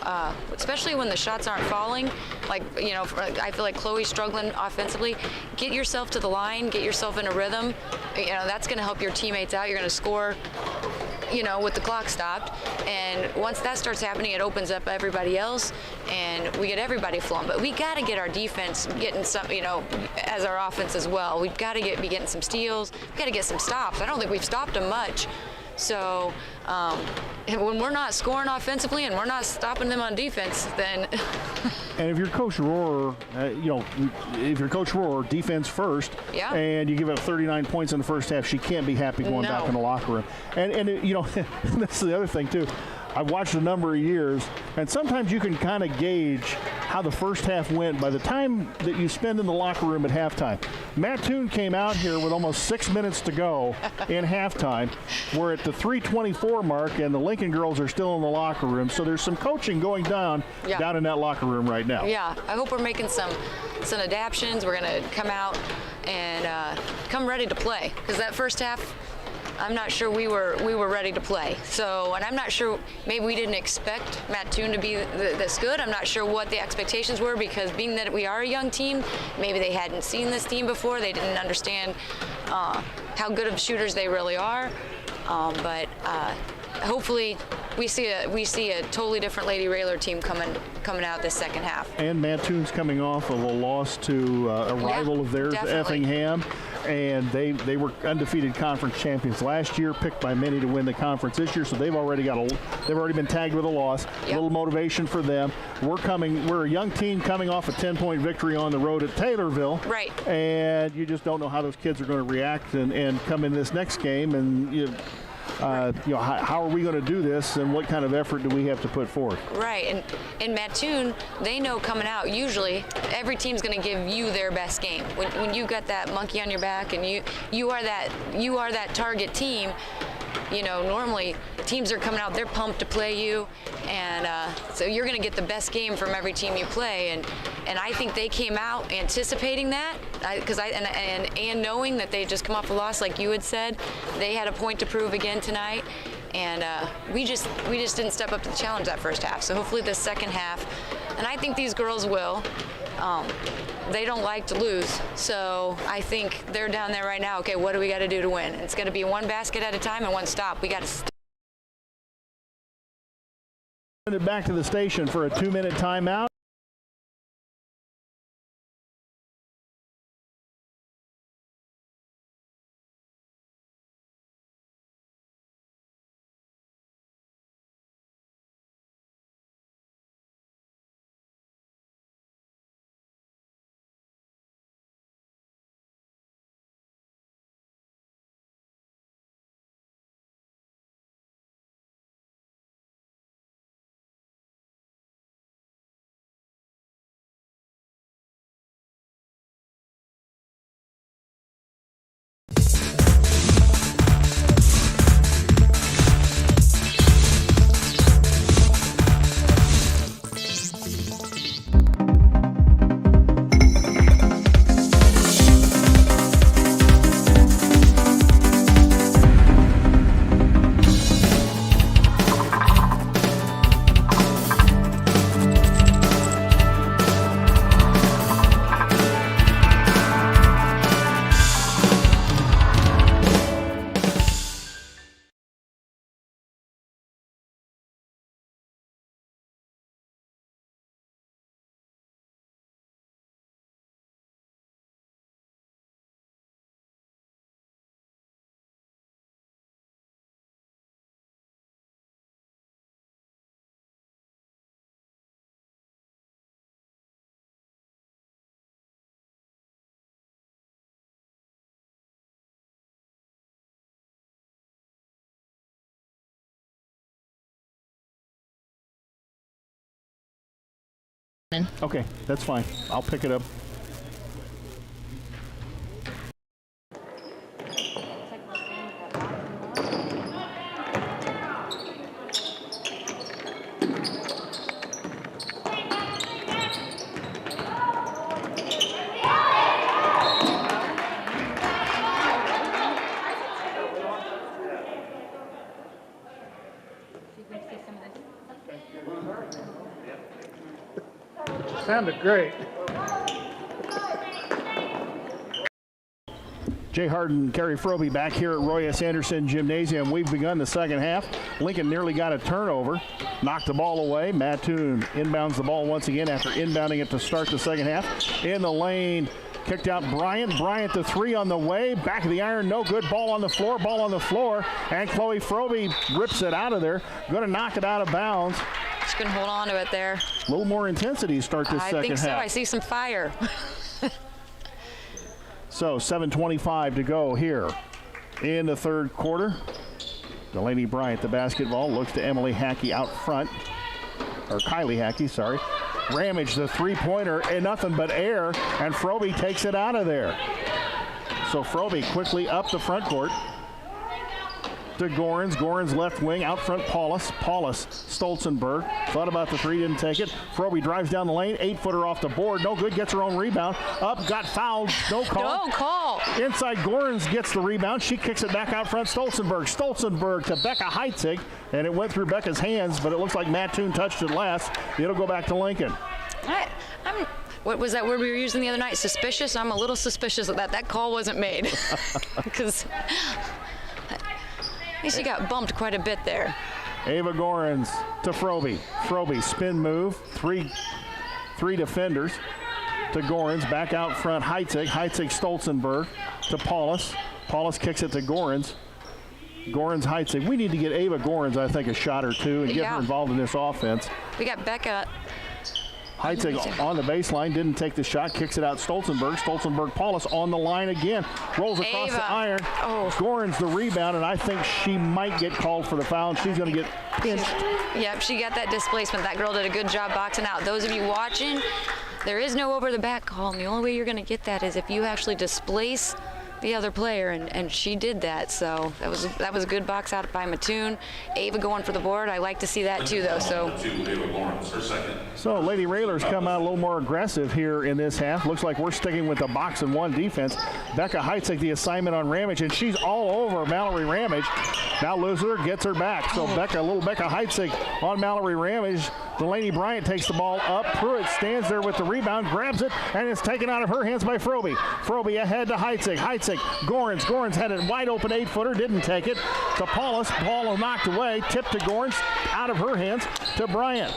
especially when the shots aren't falling, I feel like Chloe's struggling offensively, get yourself to the line, get yourself in a rhythm. That's going to help your teammates out. You're going to score, with the clock stopped. And once that starts happening, it opens up everybody else, and we get everybody flowing. But we got to get our defense getting some, as our offense as well. We've got to be getting some steals. We've got to get some stops. I don't think we've stopped them much. So when we're not scoring offensively and we're not stopping them on defense, then and if you're Coach Rohrer, defense first, and you give up 39 points in the first half, she can't be happy going back in the locker room. And that's the other thing too. I've watched a number of years, and sometimes you can kind of gauge how the first half went by the time that you spend in the locker room at halftime. Mattoon came out here with almost 6 minutes to go in halftime. We're at the 3:24 mark, and the Lincoln girls are still in the locker room. So there's some coaching going down in that locker room right now. Yeah, I hope we're making some adaptions. We're going to come out and come ready to play, because that first half, I'm not sure we were ready to play. So, and I'm not sure, maybe we didn't expect Mattoon to be this good. I'm not sure what the expectations were, because being that we are a young team, maybe they hadn't seen this team before. They didn't understand how good of shooters they really are. But hopefully we see a totally different Lady Railer team coming out this second half. And Mattoon's coming off of a loss to a rival of theirs, definitely. Effingham, and they were undefeated conference champions last year, picked by many to win the conference this year. So they've already been tagged with a loss. Yep. A little motivation for them. We're a young team coming off a 10-point victory on the road at Taylorville. Right. And you just don't know how those kids are going to react and come in this next game. And how are we going to do this, and what kind of effort do we have to put forth? Right, and in Mattoon, they know coming out, usually every team's going to give you their best game. When you got that monkey on your back and you are that target team, normally teams are coming out, they're pumped to play you, and so you're going to get the best game from every team you play, and I think they came out anticipating that, and knowing that they just come off a loss, like you had said, they had a point to prove again tonight, and we just didn't step up to the challenge that first half. So hopefully the second half, and I think these girls will. They don't like to lose, so I think they're down there right now. Okay, what do we got to do to win? It's going to be one basket at a time and one stop. We got to send it back to the station for a 2-minute timeout. Okay, that's fine. I'll pick it up. Sounded great. Jay Harden, Kerry Froby back here at Roy S. Anderson Gymnasium. We've begun the second half. Lincoln nearly got a turnover, knocked the ball away. Mattoon inbounds the ball once again after inbounding it to start the second half. In the lane, kicked out Bryant. Bryant the three on the way. Back of the iron, no good. Ball on the floor. And Chloe Froby rips it out of there. Going to knock it out of bounds. Just going to hold on to it there. A little more intensity to start this second half. I think so. I see some fire. So 7:25 to go here in the third quarter. Delaney Bryant, the basketball, looks to Emily Hackey out front. Or Kylie Hackey, sorry. Ramage, the three-pointer, and nothing but air, and Froby takes it out of there. So Froby quickly up the front court to Gorens. Gorens left wing, out front Paulus. Stolzenberg thought about the three, didn't take it. Froby drives down the lane, 8-footer off the board, no good, gets her own rebound. Up, got fouled, no call. No call. Inside, Gorens gets the rebound. She kicks it back out front, Stolzenberg to Becca Heitzig, and it went through Becca's hands, but it looks like Mattoon touched it last. It'll go back to Lincoln. What was that word we were using the other night? Suspicious? I'm a little suspicious of that. That call wasn't made. Because she got bumped quite a bit there. Ava Gorins to Frobe. Frobe, spin move, three defenders to Gorins. Back out front, Heitzig. Heitzig, Stolzenberg to Paulus. Paulus kicks it to Gorins. Gorins, Heitzig. We need to get Ava Gorins, I think, a shot or two and get her involved in this offense. We got Becca. Heitzig on the baseline, didn't take the shot, kicks it out Stolzenberg. Stolzenberg, Paulus on the line again. Rolls across the iron. Gorins the rebound, and I think she might get called for the foul, and she's going to get pinched. Yep, she got that displacement. That girl did a good job boxing out. Those of you watching, there is no over-the-back call, and the only way you're going to get that is if you actually displace the other player, and she did that. So that was a good box out by Mattoon. Ava going for the board. I like to see that too, though. So Lady Railers come out a little more aggressive here in this half. Looks like we're sticking with the box and one defense. Becca Heitzig the assignment on Ramage, and she's all over Mallory Ramage. Now loses her, gets her back. So little Becca Heitzig on Mallory Ramage. Delaney Bryant takes the ball up. Pruitt stands there with the rebound, grabs it, and it's taken out of her hands by Frobe. Frobe ahead to Heitzig. Heitzig, Gorins. Gorins had it wide open 8-footer, didn't take it. To Paulus. Ball knocked away. Tipped to Gorins. Out of her hands to Bryant.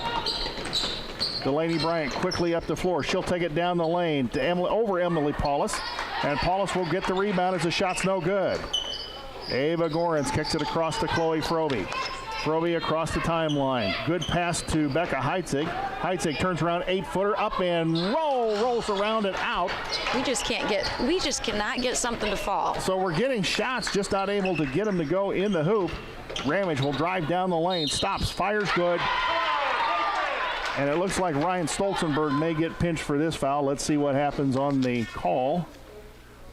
Delaney Bryant quickly up the floor. She'll take it down the lane to Emily Paulus. And Paulus will get the rebound as the shot's no good. Ava Gorins kicks it across to Chloe Frobe. Frobe across the timeline. Good pass to Becca Heitzig. Heitzig turns around 8-footer up and rolls around and out. We just cannot get something to fall. So we're getting shots, just not able to get them to go in the hoop. Ramage will drive down the lane, stops, fires good. And it looks like Ryan Stolzenberg may get pinched for this foul. Let's see what happens on the call.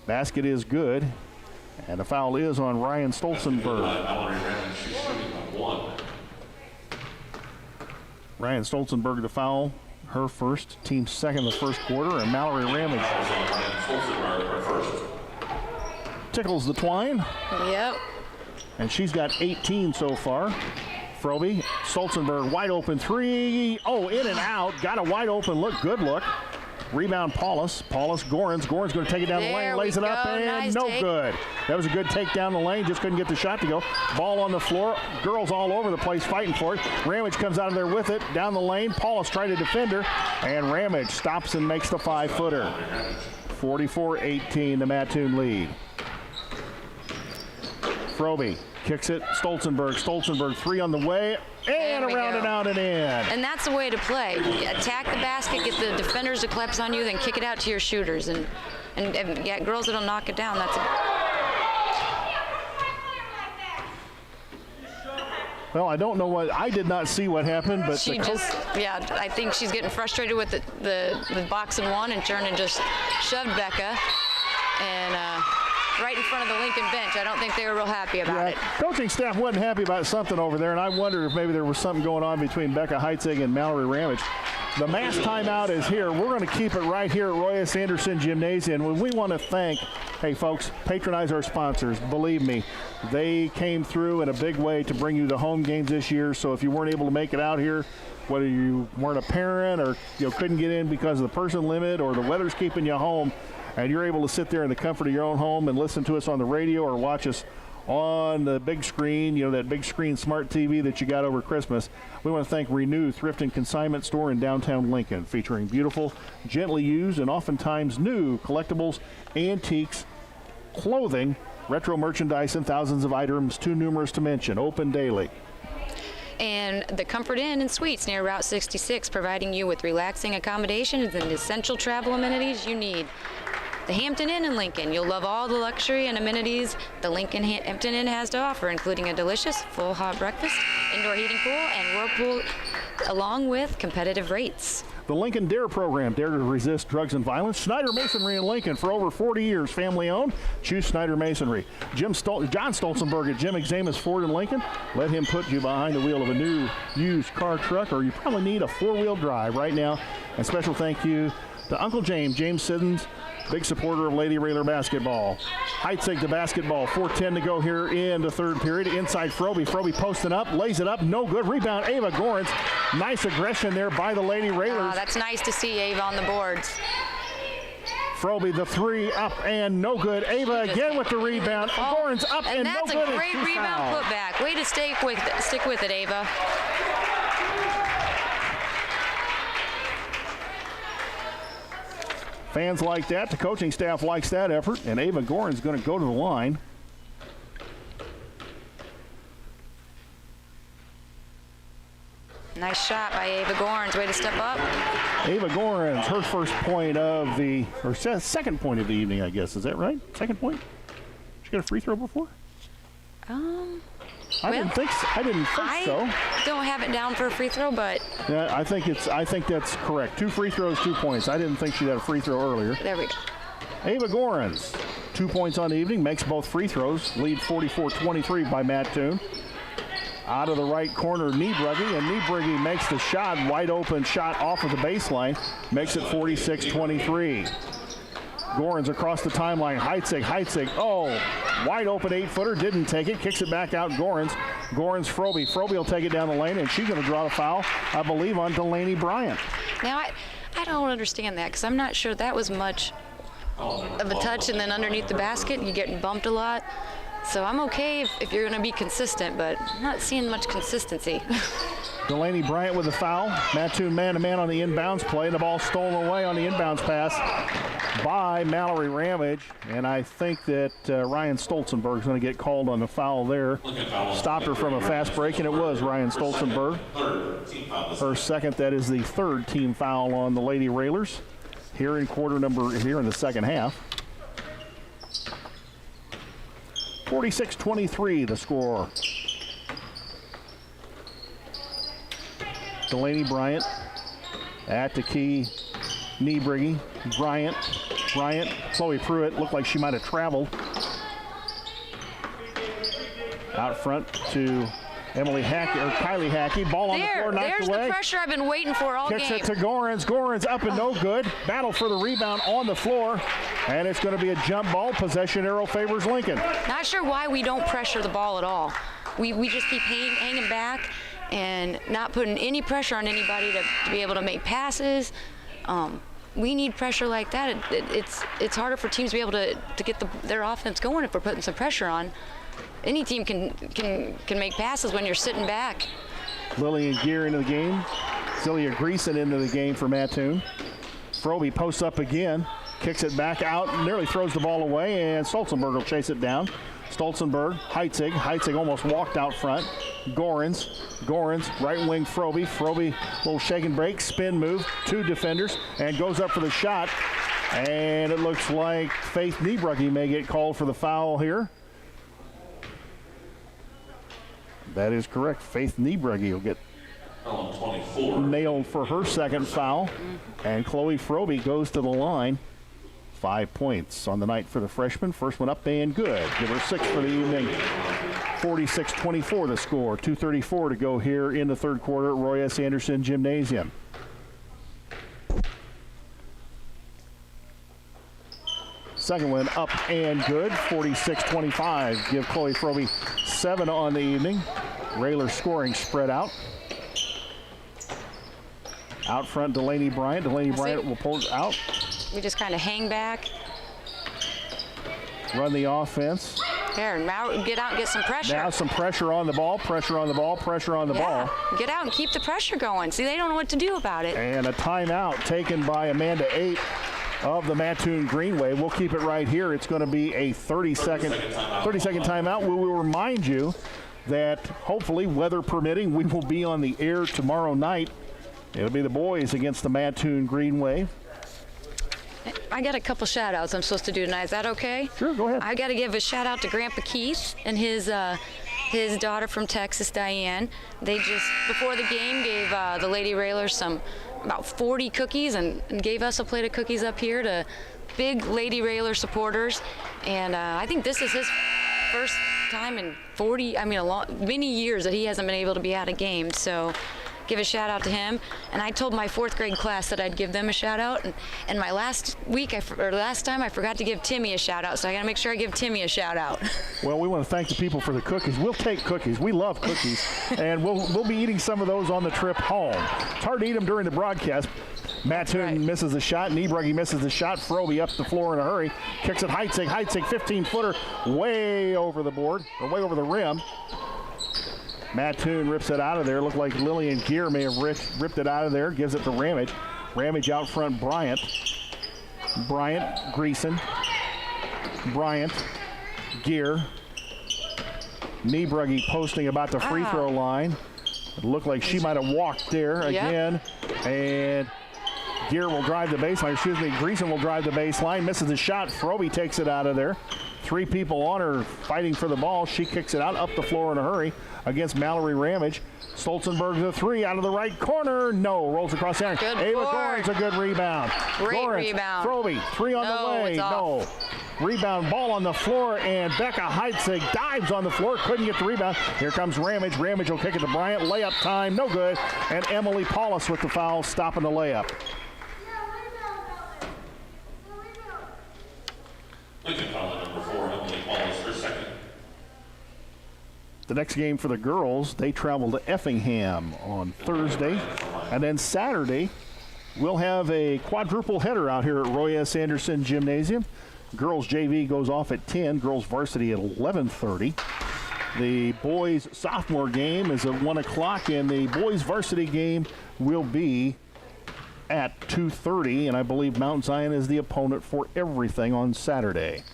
Basket is good. And the foul is on Ryan Stolzenberg. Ryan Stolzenberg to foul, her first, team second the first quarter, and Mallory Ramage tickles the twine. Yep. And she's got 18 so far. Frobe, Stolzenberg, wide open three. Oh, in and out. Got a wide open look, good look. Rebound Paulus. Gorins going to take it down the lane, lays it up, and nice no take. Good. That was a good take down the lane, just couldn't get the shot to go. Ball on the floor, girls all over the place fighting for it. Ramage comes out of there with it, down the lane. Paulus tried to defend her, and Ramage stops and makes the 5-footer. 44-18, the Mattoon lead. Frobe kicks it, Stolzenberg, three on the way, and around and out and in. And that's the way to play. Attack the basket, get the defenders to collapse on you, then kick it out to your shooters. And yeah, girls that'll knock it down, that's Well, I don't know I did not see what happened, but I think she's getting frustrated with the box and one and turned and just shoved Becca. And right in front of the Lincoln bench. I don't think they were real happy about it. Coaching staff wasn't happy about something over there, and I wondered if maybe there was something going on between Becca Heitzig and Mallory Ramage. The mass timeout is here. We're going to keep it right here at Roy S. Anderson Gymnasium. We want to thank, hey folks, patronize our sponsors. Believe me, they came through in a big way to bring you the home games this year. So if you weren't able to make it out here, whether you weren't a parent or couldn't get in because of the person limit or the weather's keeping you home, and you're able to sit there in the comfort of your own home and listen to us on the radio or watch us on the big screen, that big screen smart TV that you got over Christmas. We want to thank Renew Thrift and Consignment Store in downtown Lincoln, featuring beautiful, gently used, and oftentimes new collectibles, antiques, clothing, retro merchandise, and thousands of items too numerous to mention. Open daily. And the Comfort Inn and Suites near Route 66, providing you with relaxing accommodations and essential travel amenities you need. The Hampton Inn in Lincoln. You'll love all the luxury and amenities the Hampton Inn has to offer, including a delicious full hot breakfast, indoor heating pool, and whirlpool, along with competitive rates. The Lincoln DARE program, Dare to Resist Drugs and Violence. Schneider Masonry in Lincoln for over 40 years, family owned. Choose Schneider Masonry. John Stolzenberg at Jim Examus Ford in Lincoln. Let him put you behind the wheel of a new used car truck, or you probably need a four-wheel drive right now. And special thank you to Uncle James Siddons, big supporter of Lady Railer basketball. Heitzig the basketball. 4:10 to go here in the third period. Inside Frobe. Frobe posting up, lays it up, no good. Rebound, Ava Gorins. Nice aggression there by the Lady Railers. That's nice to see Ava on the boards. Froby, the three, up and no good. Ava again with the rebound. Gorans up and no good. And that's a great rebound putback. Way to stick with it, Ava. Fans like that. The coaching staff likes that effort. And Ava Goran's going to go to the line. Nice shot by Ava Gorans. Way to step up. Ava Gorans, her first point of the, or second point of the evening, I guess. Is that right? Second point? She got a free throw before? I didn't think so. I don't have it down for a free throw, but yeah, I think that's correct. 2 free throws, 2 points. I didn't think she had a free throw earlier. There we go. Ava Gorans, 2 points on the evening, makes both free throws. Lead 44-23 by Mattoon. Out of the right corner, Niebrugge, and Niebrugge makes the shot, wide open shot off of the baseline, makes it 46-23. Gorans across the timeline, Heitzig, oh, wide open 8-footer, didn't take it, kicks it back out, Gorans, Froby. Froby will take it down the lane, and she's going to draw the foul, I believe, on Delaney Bryant. Now, I don't understand that, because I'm not sure that was much of a touch, and then underneath the basket, you get bumped a lot. So I'm okay if you're going to be consistent, but I'm not seeing much consistency. Delaney Bryant with a foul. Mattoon man-to-man on the inbounds play. The ball stolen away on the inbounds pass by Mallory Ramage. And I think that Ryan Stolzenberg is going to get called on the foul there. Stopped her from a fast break, and it was Ryan Stolzenberg. Her second, that is the third team foul on the Lady Railers here in the second half. 46-23 the score. Delaney Bryant at the key. Niebrugge, Bryant, Chloe Pruitt looked like she might have traveled. Out front to Kylie Hackey. Ball on the floor, knocked there's away. The pressure I've been waiting for all Kicks game. it to Gorans. Gorans up and no good. Battle for the rebound on the floor. And it's going to be a jump ball. Possession arrow favors Lincoln. Not sure why we don't pressure the ball at all. We just keep hanging back and not putting any pressure on anybody to be able to make passes. We need pressure like that. It's harder for teams to be able to get their offense going if we're putting some pressure on. Any team can make passes when you're sitting back. Lillian Gear into the game. Celia Greason into the game for Mattoon. Froby posts up again. Kicks it back out, nearly throws the ball away, and Stolzenberg will chase it down. Stolzenberg, Heitzig almost walked out front. Gorans, right wing Froby, little shake and break, spin move, 2 defenders, and goes up for the shot. And it looks like Faith Niebrugge may get called for the foul here. That is correct. Faith Niebrugge will get nailed for her second foul. And Chloe Froby goes to the line. 5 points on the night for the freshman. First one up and good. Give her 6 for the evening. 46-24 the score. 2:34 to go here in the third quarter at Roy S. Anderson Gymnasium. Second one up and good. 46-25. Give Chloe Froby 7 on the evening. Railer scoring spread out. Out front, Delaney Bryant. Delaney Bryant will pull it out. We just kind of hang back. Run the offense. There, now get out and get some pressure. Now some pressure on the ball, pressure on the ball. Get out and keep the pressure going. See, they don't know what to do about it. And a timeout taken by Amanda 8 of the Mattoon Greenway. We'll keep it right here. It's going to be a 30-second timeout. We will remind you that hopefully, weather permitting, we will be on the air tomorrow night. It'll be the boys against the Mattoon Greenway. I got a couple shout-outs I'm supposed to do tonight. Is that okay? Sure, go ahead. I got to give a shout-out to Grandpa Keith and his daughter from Texas, Diane. They just, before the game, gave the Lady Railers about 40 cookies and gave us a plate of cookies up here to big Lady Railer supporters. And I think this is his first time in many years that he hasn't been able to be at a game. So give a shout out to him. And I told my 4th grade class that I'd give them a shout out. And my last time I forgot to give Timmy a shout out. So I got to make sure I give Timmy a shout out. Well, we want to thank the people for the cookies. We'll take cookies. We love cookies. And we'll be eating some of those on the trip home. It's hard to eat them during the broadcast. Mattoon misses the shot. Niebrugge misses the shot. Frobe up the floor in a hurry. Kicks it Heitzig. Heitzig 15-footer way over the board, or way over the rim. Mattoon rips it out of there. Looked like Lillian Gear may have ripped it out of there. Gives it to Ramage. Ramage out front, Bryant. Bryant, Greason. Bryant, Gear. Niebrugge posting about the free throw line. It looked like she might have walked there again. And Gear will drive the baseline. Excuse me, Greason will drive the baseline. Misses the shot. Frobe takes it out of there. 3 people on her fighting for the ball. She kicks it out up the floor in a hurry against Mallory Ramage. Stolzenberg the 3 out of the right corner. No, rolls across the iron. Ava Gorin's a good rebound. Great rebound. Frobe, 3 on the way. No. Rebound, ball on the floor, and Becca Heitzig dives on the floor. Couldn't get the rebound. Here comes Ramage. Ramage will kick it to Bryant. Layup time, no good. And Emily Paulus with the foul, stopping the layup. Lincoln foul number 4, Emily Paulus for second. The next game for the girls, they travel to Effingham on Thursday. And then Saturday, we'll have a quadruple header out here at Roy S. Anderson Gymnasium. Girls JV goes off at 10, girls varsity at 11:30. The boys sophomore game is at 1 o'clock, and the boys varsity game will be at 2:30, and I believe Mount Zion is the opponent for everything on Saturday.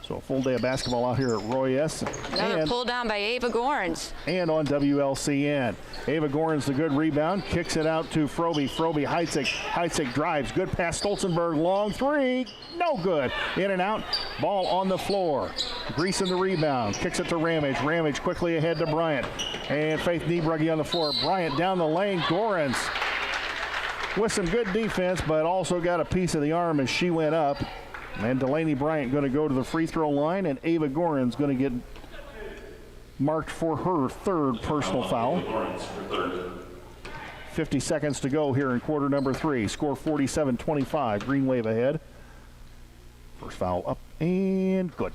So a full day of basketball out here at Roy S. Another pull down by Ava Gorins. And on WLCN. Ava Gorins the good rebound, kicks it out to Frobe. Frobe, Heitzig. Heitzig drives, good pass, Stolzenberg, long 3, no good. In and out, ball on the floor. Greason the rebound, kicks it to Ramage. Ramage quickly ahead to Bryant. And Faith Niebrugge on the floor. Bryant down the lane, Gorins with some good defense, but also got a piece of the arm as she went up. And Delaney Bryant going to go to the free throw line, and Ava Gorin's going to get marked for her 3rd personal foul. 50 seconds to go here in quarter number 3. Score 47-25. Green Wave ahead. First foul up and good.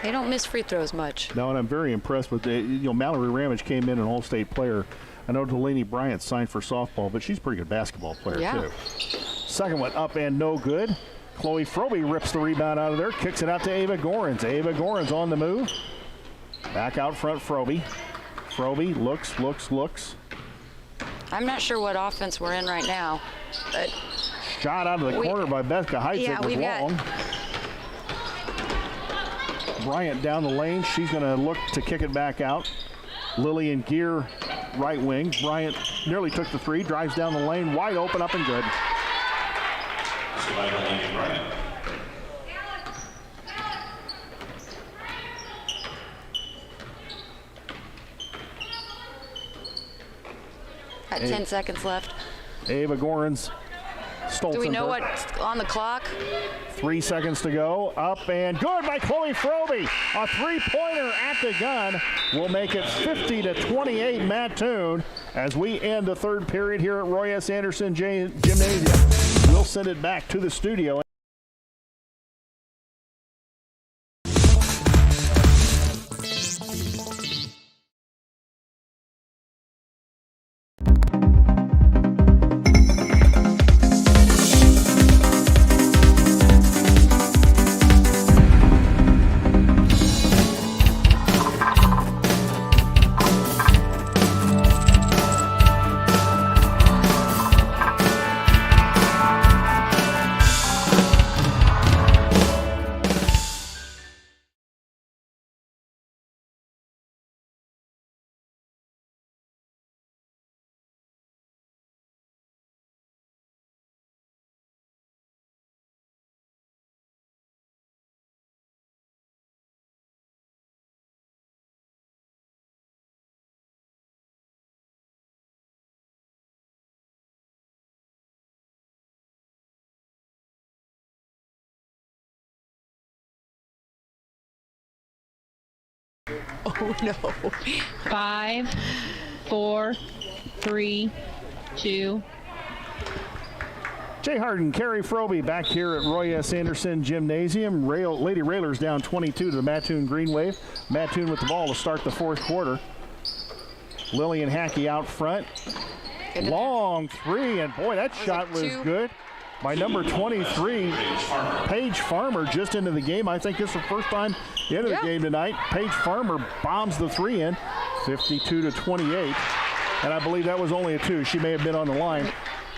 They don't miss free throws much. No, and I'm very impressed with Mallory Ramage came in an all-state player. I know Delaney Bryant signed for softball, but she's a pretty good basketball player too. Second one up and no good. Chloe Frobe rips the rebound out of there, kicks it out to Ava Gorins. Ava Gorins on the move. Back out front, Frobe. Frobe looks. I'm not sure what offense we're in right now, but shot out of the corner by Becca Heitzig was long. Bryant down the lane. She's going to look to kick it back out. Lillian Gear, right wing. Bryant nearly took the 3, drives down the lane, wide open, up and good. Got 10 seconds left. Ava Gorins. Stolzenberg. Do we know what's on the clock? 3 seconds to go. Up and good by Chloe Frobe. A 3-pointer at the gun will make it 50-28 Mattoon as we end the 3rd period here at Roy S. Anderson Gymnasium. We'll send it back to the studio. Oh no. 5, 4, 3, 2. Jay Harden, Carrie Froby back here at Roy S. Anderson Gymnasium. Lady Railers down 22 to the Mattoon Green Wave. Mattoon with the ball to start the fourth quarter. Lillian Hackey out front. Long three, and boy, that shot was good. By number 23, Paige Farmer just into the game. I think this is the first time into the game tonight. Paige Farmer bombs the three in, 52-28. And I believe that was only a two. She may have been on the line.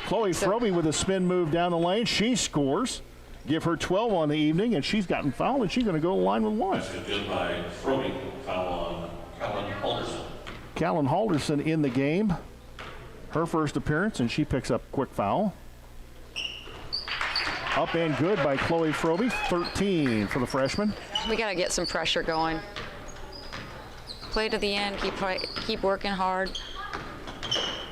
Chloe Froby with a spin move down the lane. She scores. Give her 12 on the evening, and she's gotten fouled, and she's going to go to the line with one. That's good by Froby. Foul on Callan Halderson. Callan Halderson in the game. Her first appearance, and she picks up quick foul. Up and good by Chloe Froby, 13 for the freshman. We got to get some pressure going. Play to the end, keep working hard.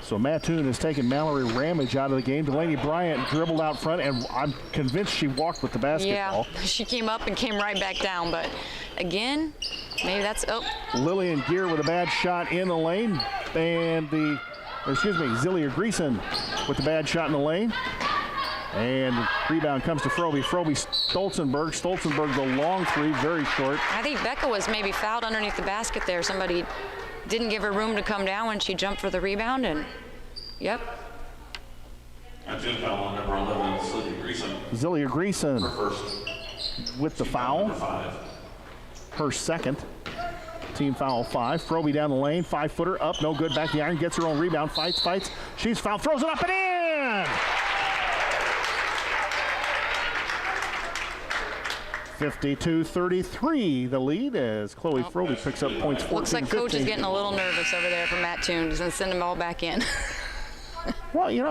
So Mattoon has taken Mallory Ramage out of the game. Delaney Bryant dribbled out front, and I'm convinced she walked with the basketball. Yeah, she came up and came right back down, but again, maybe that's, Lillian Gear with a bad shot in the lane, and Zelia Greason with the bad shot in the lane. And rebound comes to Froby. Froby Stolzenberg. Stolzenberg the long three, very short. I think Becca was maybe fouled underneath the basket there. Somebody didn't give her room to come down when she jumped for the rebound, and That's good foul on number 11, Zelia Greason. Zelia Greason Her first. with the foul. Number 5. Her second. Team foul 5. Froby down the lane, 5-footer up, no good. Back the iron, gets her own rebound, fights. She's fouled, throws it up and in! 52-33, the lead as Chloe Froby picks up points 14-15. Looks like Coach is getting a little nervous over there for Mattoon. He's going to send them all back in. Well, you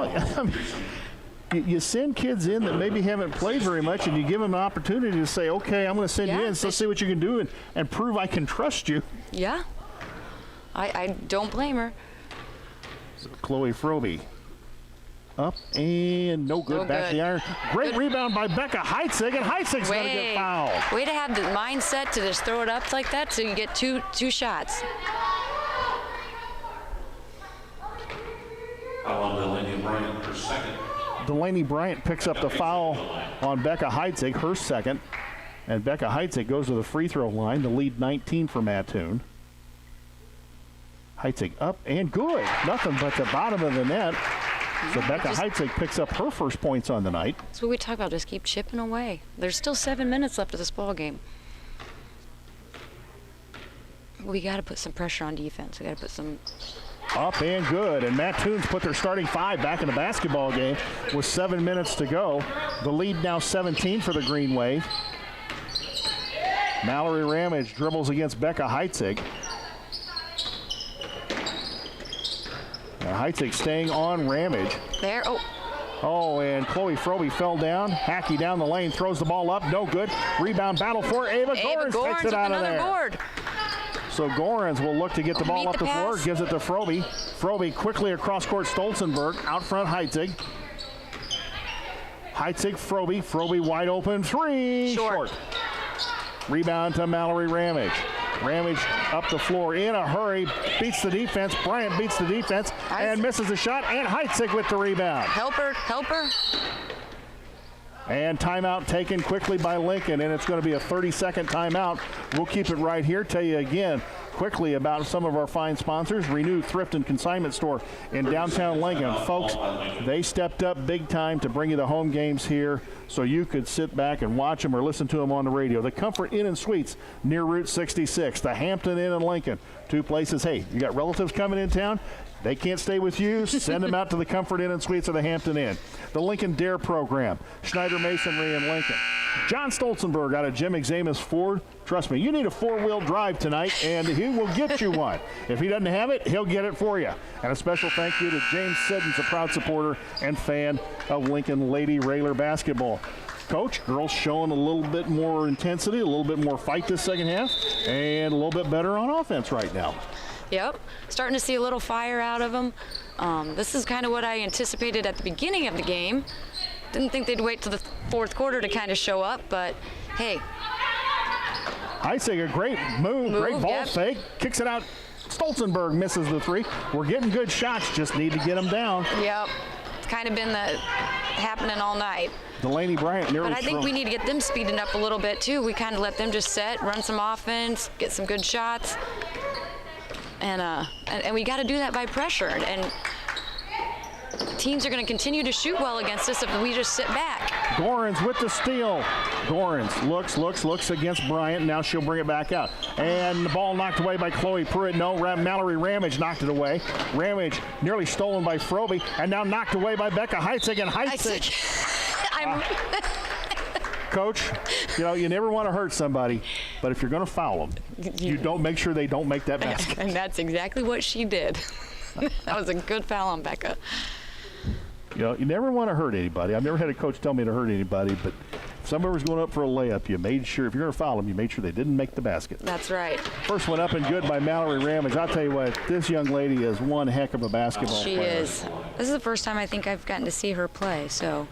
send kids in that maybe haven't played very much, and you give them an opportunity to say, okay, I'm going to send you in, so let's see what you can do and prove I can trust you. Yeah. I don't blame her. So Chloe Froby up and no good. Back the iron. Great rebound by Becca Heitzig, and Heitzig's going to get fouled. Way to have the mindset to just throw it up like that so you get two shots. Foul on Delaney Bryant, her second. Delaney Bryant picks up the foul on Becca Heitzig, her second. And Becca Heitzig goes to the free throw line, the lead 19 for Mattoon. Heitzig up and good. Nothing but the bottom of the net. So Becca Heitzig picks up her first points on the night. That's what we talk about, just keep chipping away. There's still 7 minutes left of this ball game. We got to put some pressure on defense. We got to put some... Up and good, and Mattoon's put their starting 5 back in the basketball game with 7 minutes to go. The lead now 17 for the Green Wave. Mallory Ramage dribbles against Becca Heitzig. Now Heitzig staying on Ramage. There, and Chloe Froby fell down. Hackey down the lane, throws the ball up, no good. Rebound battle for Ava Gorens takes it out of there. Board. So Gorens will look to get the ball up the floor, gives it to Froby. Froby quickly across court, Stolzenberg, out front Heitzig. Heitzig, Froby wide open, three, short. Rebound to Mallory Ramage. Ramage up the floor in a hurry, beats the defense. Bryant beats the defense and misses the shot, and Heitzig with the rebound. Help her. And timeout taken quickly by Lincoln, and it's going to be a 30-second timeout. We'll keep it right here. Tell you again quickly about some of our fine sponsors. Renew Thrift and Consignment Store in downtown Lincoln. Folks, they stepped up big time to bring you the home games here so you could sit back and watch them or listen to them on the radio. The Comfort Inn and Suites near Route 66. The Hampton Inn in Lincoln. 2 places. Hey, you got relatives coming in town? They can't stay with you. Send them out to the Comfort Inn and Suites or the Hampton Inn. The Lincoln Dare Program. Schneider Masonry in Lincoln. John Stolzenberg out of Jim Examus Ford. Trust me, you need a 4-wheel drive tonight, and he will get you one. If he doesn't have it, he'll get it for you. And a special thank you to James Siddons, a proud supporter and fan of Lincoln Lady Railer basketball. Coach, girls showing a little bit more intensity, a little bit more fight this second half, and a little bit better on offense right now. Yep, starting to see a little fire out of them. This is kind of what I anticipated at the beginning of the game. Didn't think they'd wait till the fourth quarter to kind of show up, but hey. Heitzig, a great move, great ball fake, kicks it out. Stolzenberg misses the three. We're getting good shots, just need to get them down. Yep, it's kind of been the happening all night. Delaney Bryant nearly But I think we need to get them speeding up a little bit too. We kind of let them just set, run some offense, get some good shots, and we got to do that by pressure. And teams are going to continue to shoot well against us if we just sit back. Gorans with the steal. Gorans looks against Bryant. Now she'll bring it back out. And the ball knocked away by Chloe Pruitt. No, Mallory Ramage knocked it away. Ramage nearly stolen by Frobe, and now knocked away by Becca Heitzig. And Heitzig. Coach, you never want to hurt somebody, but if you're going to foul them, you don't make sure they don't make that basket. And that's exactly what she did. That was a good foul on Becca. You never want to hurt anybody. I've never had a coach tell me to hurt anybody, but if somebody was going up for a layup, you made sure, if you're going to foul them, you made sure they didn't make the basket. That's right. First one up and good by Mallory Ramage. I'll tell you what, this young lady is one heck of a basketball player. She is. This is the first time I think I've gotten to see her play, so.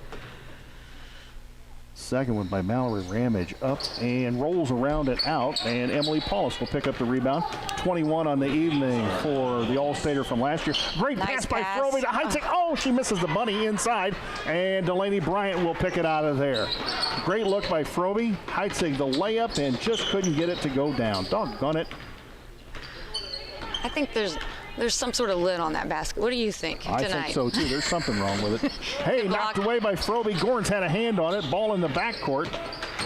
Second one by Mallory Ramage, up and rolls around and out, and Emily Paulus will pick up the rebound. 21 on the evening for the All-Stater from last year. Great pass by Frobe to Heitzig. Oh, she misses the bunny inside, and Delaney Bryant will pick it out of there. Great look by Frobe. Heitzig the layup and just couldn't get it to go down. Doggone it. I think there's some sort of lid on that basket. What do you think tonight? I think so, too. There's something wrong with it. Hey, knocked away by Frobe. Gorns had a hand on it. Ball in the backcourt.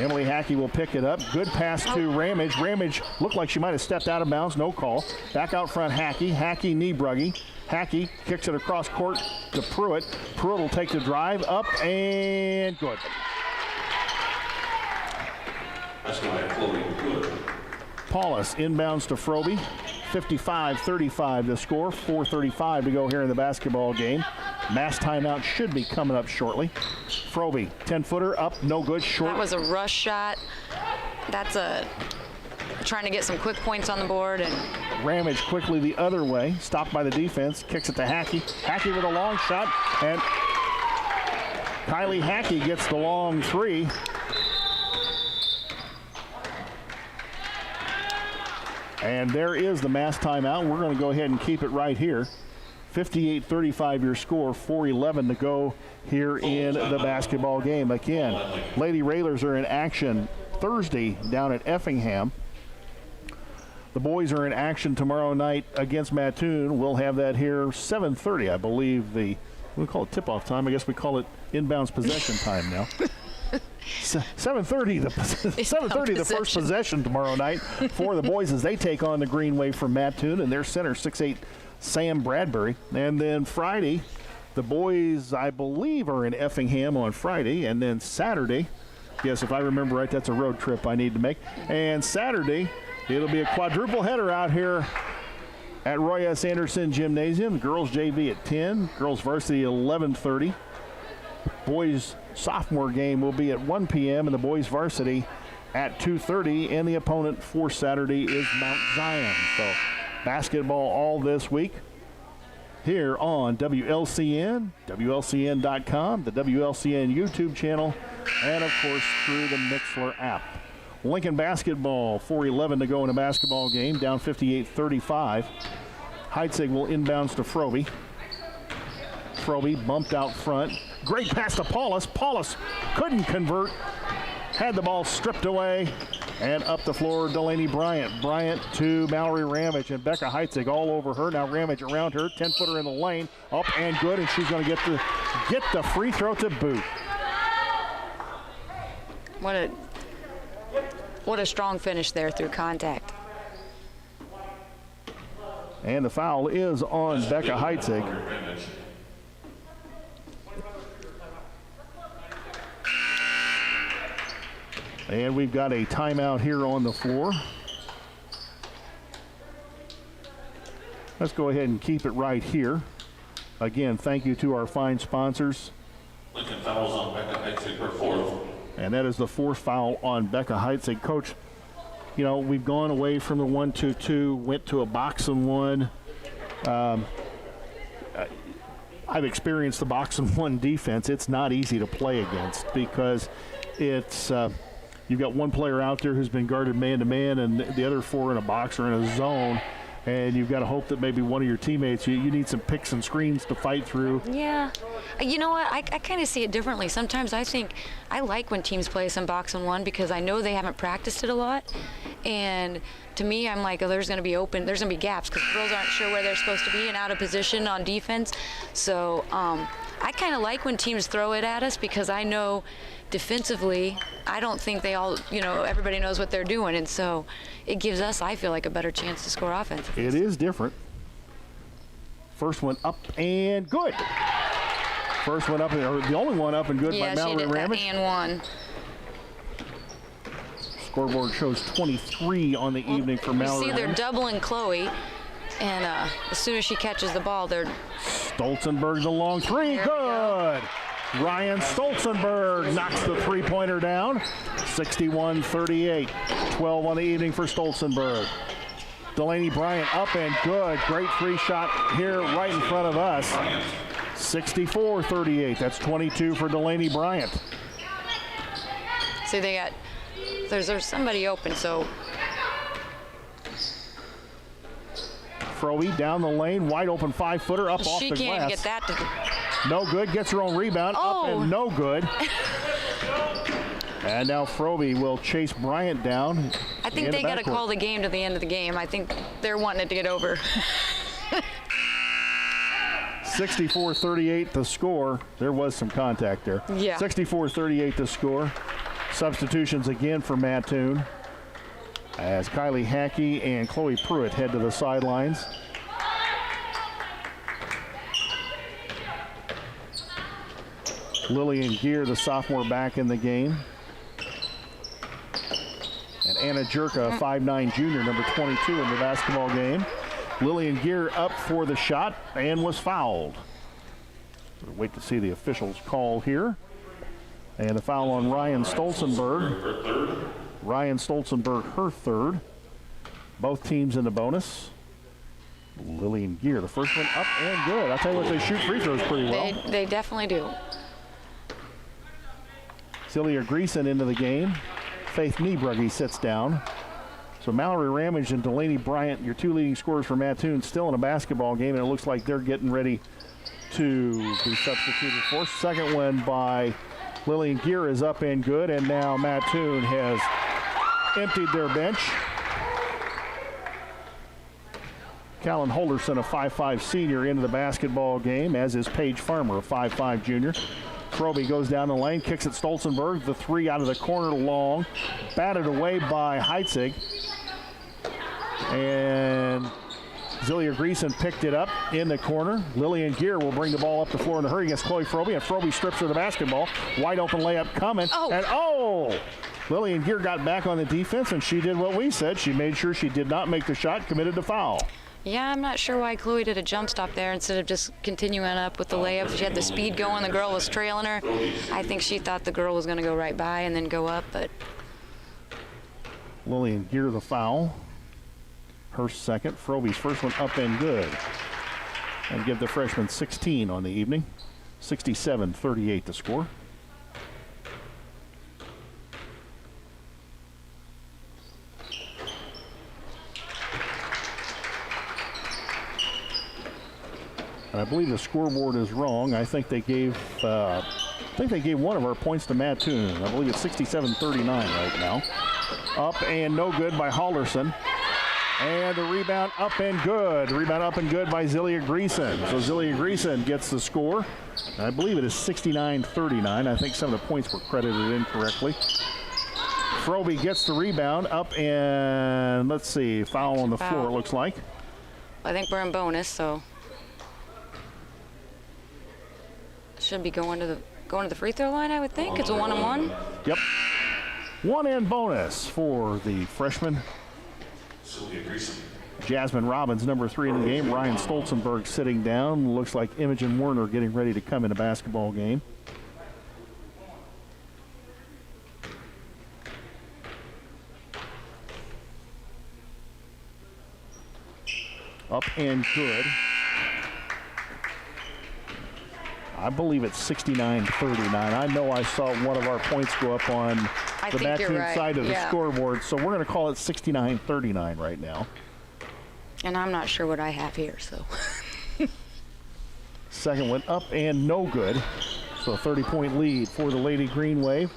Emily Hackey will pick it up. Good pass to Ramage. Ramage looked like she might have stepped out of bounds. No call. Back out front, Hackey. Hackey knee bruggy. Hackey kicks it across court to Pruitt. Pruitt will take the drive up and good. That's why Chloe Pruitt. Paulus inbounds to Frobe. 55-35 to score. 4:35 to go here in the basketball game. Mass timeout should be coming up shortly. Frobe, 10-footer up, no good, short. That was a rush shot. That's trying to get some quick points on the board. And Ramage quickly the other way, stopped by the defense, kicks it to Hackey. Hackey with a long shot, and Kylie Hackey gets the long three. And there is the mass timeout. We're going to go ahead and keep it right here. 58-35 your score, 4:11 to go here in the basketball game. Again, Lady Railers are in action Thursday down at Effingham. The boys are in action tomorrow night against Mattoon. We'll have that here 7:30, I believe. We call it tip-off time. I guess we call it inbounds possession time now. 7:30 the first possession tomorrow night for the boys as they take on the Green Wave from Mattoon and their center 6'8" Sam Bradbury. And then Friday, the boys, I believe, are in Effingham on Friday. And then Saturday, yes, if I remember right, that's a road trip I need to make. And Saturday, it'll be a quadruple header out here at Roy S. Anderson Gymnasium. Girls JV at 10, girls varsity at 11:30. Boys sophomore game will be at 1 p.m. and the boys varsity at 2:30, and the opponent for Saturday is Mount Zion. So basketball all this week here on WLCN, WLCN.com, the WLCN YouTube channel, and of course through the Mixler app. Lincoln basketball, 4:11 to go in a basketball game, down 58-35. Heitzig will inbounds to Frobe. Frobe bumped out front. Great pass to Paulus. Paulus couldn't convert. Had the ball stripped away. And up the floor, Delaney Bryant. Bryant to Mallory Ramage and Becca Heitzig all over her. Now Ramage around her. 10-footer in the lane. Up and good, and she's going to get the free throw to boot. What a strong finish there through contact. And the foul is on Becca Heitzig. And we've got a timeout here on the floor. Let's go ahead and keep it right here. Again, thank you to our fine sponsors. Lincoln fouls on Becca Heitzig, her fourth. And that is the fourth foul on Becca Heitzig. Coach, we've gone away from the 1-2-2, went to a box and one. I've experienced the box and one defense. It's not easy to play against because it's you've got one player out there who's been guarded man-to-man and the other four in a box or in a zone. and you've got to hope that maybe one of your teammates, you need some picks and screens to fight through. Yeah. You know what? I kind of see it differently. Sometimes I think I like when teams play some box and one because I know they haven't practiced it a lot. And to me, I'm like, oh, there's going to be gaps because girls aren't sure where they're supposed to be and out of position on defense. So I kind of like when teams throw it at us because I know defensively, I don't think they all, everybody knows what they're doing. And so it gives us, I feel like, a better chance to score offense. It is different. First one up and good. First one up, or the only one up and good by Mallory Ramage. Yeah, she did that and one. Scoreboard shows 23 on the evening for Mallory. You see they're doubling Chloe, and as soon as she catches the ball, they're... Stolzenberg the long three, good! Ryan Stolzenberg knocks the three-pointer down, 61-38. 12 on the evening for Stolzenberg. Delaney Bryant up and good. Great free shot here right in front of us. 64-38. That's 22 for Delaney Bryant. See, there's somebody open, so. Froby down the lane, wide open 5-footer up off the glass. She can't get that to. No good, gets her own rebound, up and no good. And now Froby will chase Bryant down. I think they got to call the game to the end of the game. I think they're wanting it to get over. 64-38 the score. There was some contact there. Yeah. 64-38 the score. Substitutions again for Mattoon as Kylie Hackey and Chloe Pruitt head to the sidelines. Lillian Gear, the sophomore, back in the game. And Anna Jerka, a 5'9" junior, number 22 in the basketball game. Lillian Gear up for the shot and was fouled. We'll wait to see the officials call here. And a foul on Ryan Stolzenberg. Ryan Stolzenberg, her third. Both teams in the bonus. Lillian Gear, the first one up and good. I'll tell you what, they shoot free throws pretty well. They definitely do. Celia Greason into the game. Faith Niebrugge sits down. So Mallory Ramage and Delaney Bryant, your two leading scorers for Mattoon, still in a basketball game, and it looks like they're getting ready to be substituted for. Second one by Lillian Gear is up and good, and now Mattoon has emptied their bench. Callan Holderson, a 5'5" senior, into the basketball game, as is Paige Farmer, a 5'5" junior. Froby goes down the lane, kicks at Stolzenberg. The three out of the corner long. Batted away by Heitzig. And Zelia Greason picked it up in the corner. Lillian Gear will bring the ball up the floor in a hurry against Chloe Froby, and Froby strips her the basketball. Wide open layup coming. Lillian Gear got back on the defense, and she did what we said. She made sure she did not make the shot, committed the foul. Yeah, I'm not sure why Chloe did a jump stop there instead of just continuing up with the layup. She had the speed going. The girl was trailing her. I think she thought the girl was going to go right by and then go up, but. Lillian Gear the foul. Her second. Froby's first one up and good. And give the freshman 16 on the evening. 67-38 the score. And I believe the scoreboard is wrong. I think they gave one of our points to Mattoon. I believe it's 67-39 right now. Up and no good by Hollerson. And the rebound up and good. Rebound up and good by Zelia Greason. So Zelia Greason gets the score. And I believe it is 69-39. I think some of the points were credited incorrectly. Froby gets the rebound up and, let's see, foul on the floor, it looks like. I think we're in bonus, so. Should be going to the free throw line, I would think. It's a 1-on-1. Yep. One and bonus for the freshman. Jasmine Robbins, number 3 in the game. Ryan Stolzenberg sitting down. Looks like Imogen Werner getting ready to come in a basketball game. Up and good. I believe it's 69-39. I know I saw one of our points go up on the Mattoon side of the scoreboard, so we're going to call it 69-39 right now. And I'm not sure what I have here, so. Second one up and no good. So a 30-point lead for the Lady Green Wave.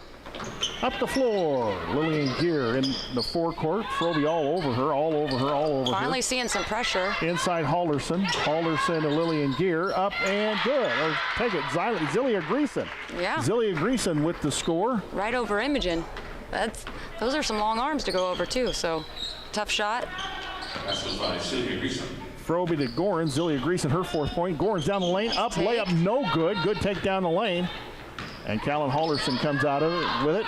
Up the floor, Lillian Gear in the forecourt. Frobe all over her, Finally seeing some pressure. Inside Halderson to Lillian Gear. Up and good. Or take it, Zillia Greason. Yeah. Zillia Greason with the score. Right over Imogen. Those are some long arms to go over, too, so tough shot. That's by Zillia Greason. Frobe to Gorin. Zillia Greason, her 4th point. Gorin's down the lane. Up, layup, no good. Good take down the lane. And Callan Halderson comes out of it with it.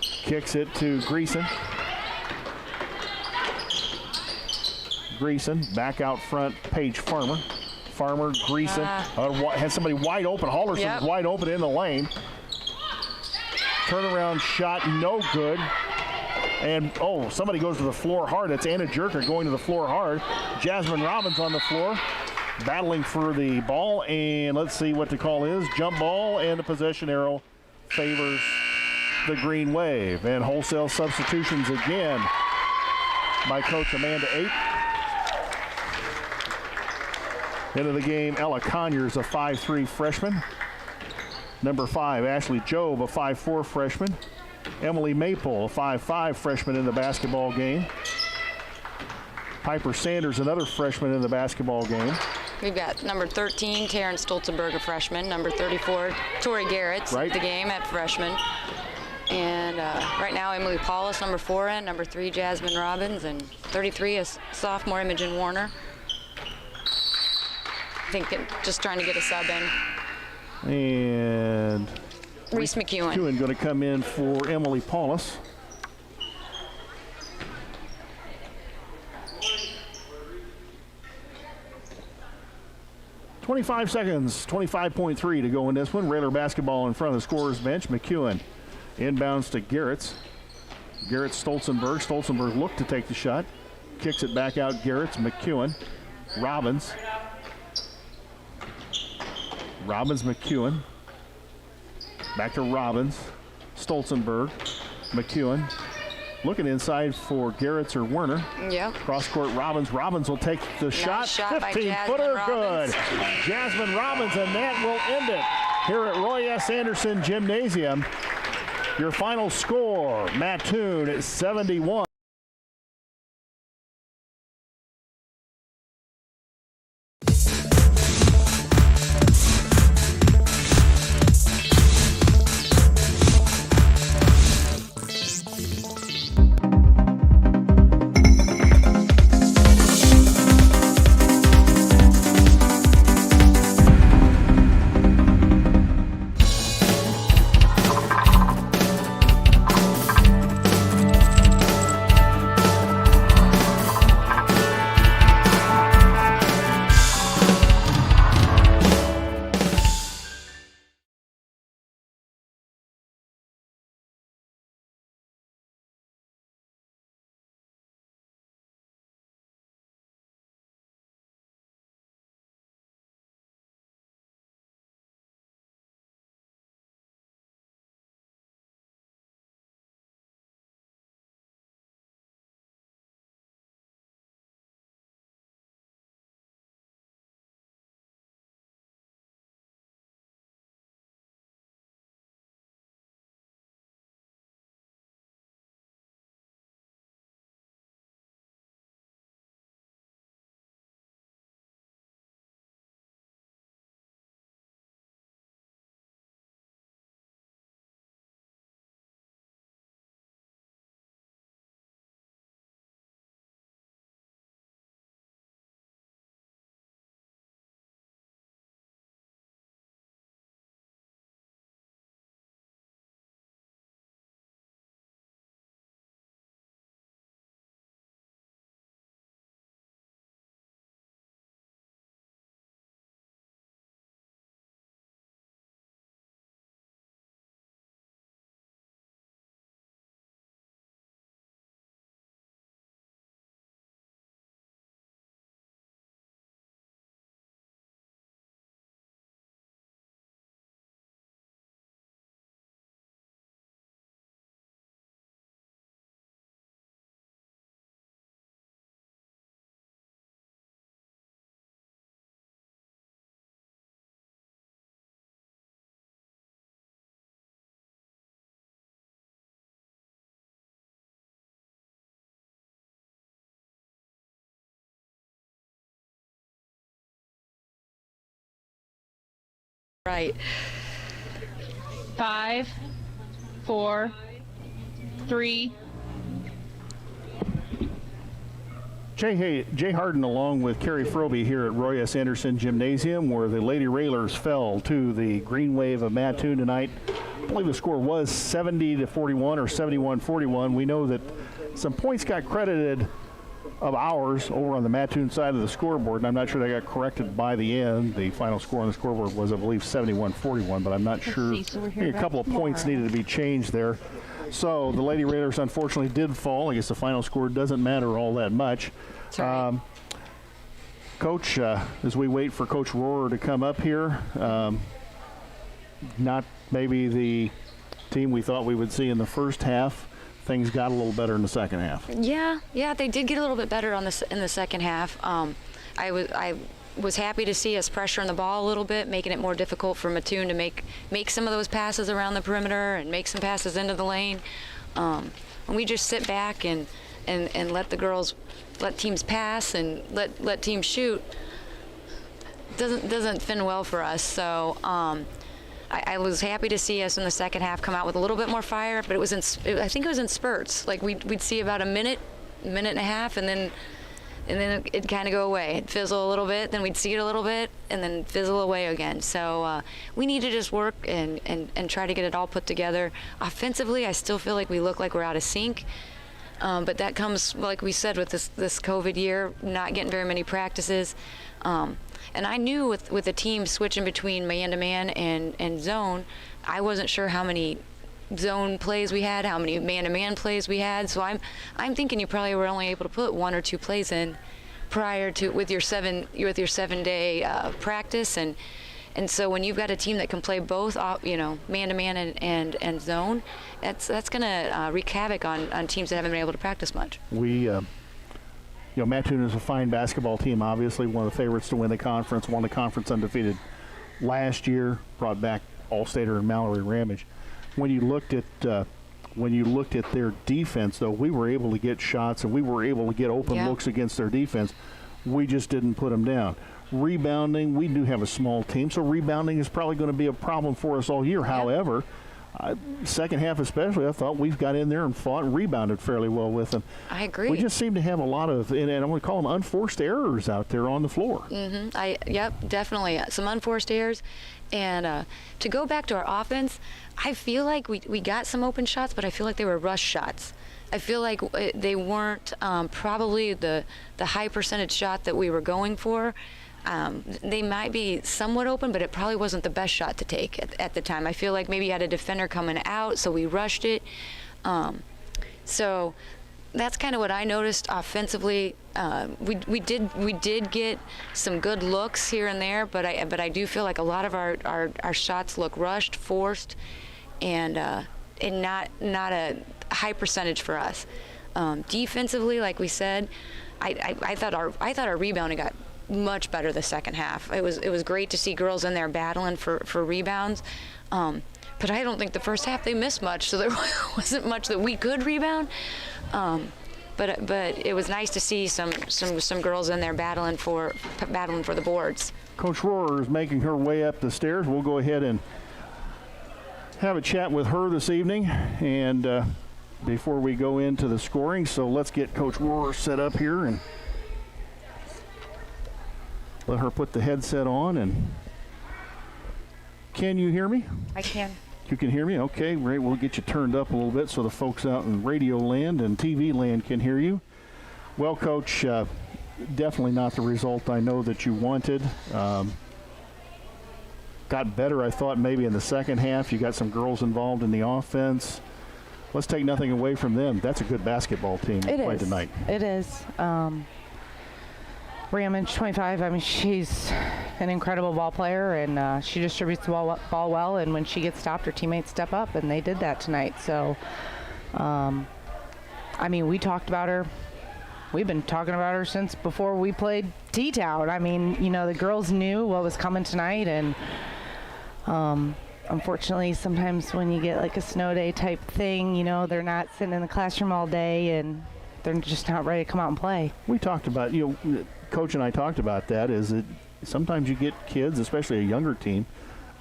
Kicks it to Greason. Greason back out front, Paige Farmer. Greason has somebody wide open. Halderson's wide open in the lane. Turnaround shot, no good. And, somebody goes to the floor hard. That's Anna Jerker going to the floor hard. Jasmine Robbins on the floor, battling for the ball. And let's see what the call is. Jump ball, and the possession arrow favors the Green Wave. And wholesale substitutions again by Coach Amanda Ape. Into the game, Ella Conyers, a 5'3" freshman. Number 5, Ashley Jobe, a 5'4" freshman. Emily Maple, a 5'5" freshman in the basketball game. Piper Sanders, another freshman in the basketball game. We've got number 13, Taryn Stolzenberg, a freshman. Number 34, Tori Garrett's the game at freshman. And right now, Emily Paulus, number 4, and number 3, Jasmine Robbins, and 33 is sophomore Imogen Warner. I think just trying to get a sub in. And Reese McEwen going to come in for Emily Paulus. .25 seconds, 25.3 to go in this one. Raider basketball in front of the scorer's bench. McEwen inbounds to Garrett's. Stolzenberg. Stolzenberg looked to take the shot. Kicks it back out. Garrett's. McEwen. Robbins. McEwen. Back to Robbins. Stolzenberg. McEwen. Looking inside for Garrett's or Werner. Yep. Cross court Robbins. Robbins will take the shot. 15-footer good. Jasmine Robbins, and that will end it here at Roy S. Anderson Gymnasium. Your final score, Mattoon at 71. Right. 5, 4, 3. Jay Harden along with Carrie Froby here at Roy S. Anderson Gymnasium, where the Lady Railers fell to the Green Wave of Mattoon tonight. I believe the score was 70-41 or 71-41. We know that some points got credited of ours over on the Mattoon side of the scoreboard, and I'm not sure they got corrected by the end. The final score on the scoreboard was, I believe, 71-41, but I'm not sure. A couple of points needed to be changed there. So the Lady Raiders unfortunately did fall. I guess the final score doesn't matter all that much. Right. Coach, as we wait for Coach Rohrer to come up here, not maybe the team we thought we would see in the first half. Things got a little better in the second half. Yeah, they did get a little bit better in the second half. I was happy to see us pressuring the ball a little bit, making it more difficult for Mattoon to make some of those passes around the perimeter and make some passes into the lane. And we just sit back and let teams pass and let teams shoot. Doesn't fin well for us. So I was happy to see us in the second half come out with a little bit more fire, but I think it was in spurts. Like we'd see about a minute and a half, and then it'd kind of go away. It'd fizzle a little bit, then we'd see it a little bit, and then fizzle away again. So we need to just work and try to get it all put together. Offensively, I still feel like we look like we're out of sync. But that comes, like we said, with this COVID year, not getting very many practices. And I knew with the team switching between man-to-man and zone, I wasn't sure how many zone plays we had, how many man-to-man plays we had. So I'm thinking you probably were only able to put 1 or 2 plays in prior to with your 7-day practice. And so when you've got a team that can play both, man-to-man and zone, that's going to wreak havoc on teams that haven't been able to practice much. Mattoon is a fine basketball team, obviously one of the favorites to win the conference, won the conference undefeated last year, brought back All-Stater and Mallory Ramage. When you looked at their defense, though, we were able to get shots and we were able to get open looks against their defense. We just didn't put them down. Rebounding, we do have a small team, so rebounding is probably going to be a problem for us all year. Yeah. However, second half especially, I thought we've got in there and fought and rebounded fairly well with them. I agree. We just seem to have a lot of, and I'm going to call them unforced errors out there on the floor. Yep, definitely. Some unforced errors. And to go back to our offense, I feel like we got some open shots, but I feel like they were rush shots. I feel like they weren't probably the high percentage shot that we were going for. They might be somewhat open, but it probably wasn't the best shot to take at the time. I feel like maybe you had a defender coming out, so we rushed it. So that's kind of what I noticed offensively. We did get some good looks here and there, but I do feel like a lot of our shots look rushed, forced, and not a high percentage for us. Defensively, like we said, I thought our rebounding got much better the second half. It was great to see girls in there battling for rebounds. But I don't think the first half they missed much, so there wasn't much that we could rebound. But it was nice to see some girls in there battling for the boards. Coach Rohrer is making her way up the stairs. We'll go ahead and have a chat with her this evening, and before we go into the scoring, so let's get Coach Rohrer set up here and let her put the headset on. And can you hear me? I can. You can hear me? Okay, great. We'll get you turned up a little bit so the folks out in radio land and TV land can hear you. Well, Coach, definitely not the result I know that you wanted. Got better, I thought, maybe in the second half. You got some girls involved in the offense. Let's take nothing away from them. That's a good basketball team to play tonight. It is. Ramage, 25, I mean, she's an incredible ball player, and she distributes the ball well, and when she gets stopped, her teammates step up, and they did that tonight. So, I mean, we talked about her. We've been talking about her since before we played T-Town. I mean, the girls knew what was coming tonight, and unfortunately, sometimes when you get like a snow day type thing, they're not sitting in the classroom all day, and they're just not ready to come out and play. We talked about, Coach and I talked about that, is that sometimes you get kids, especially a younger team,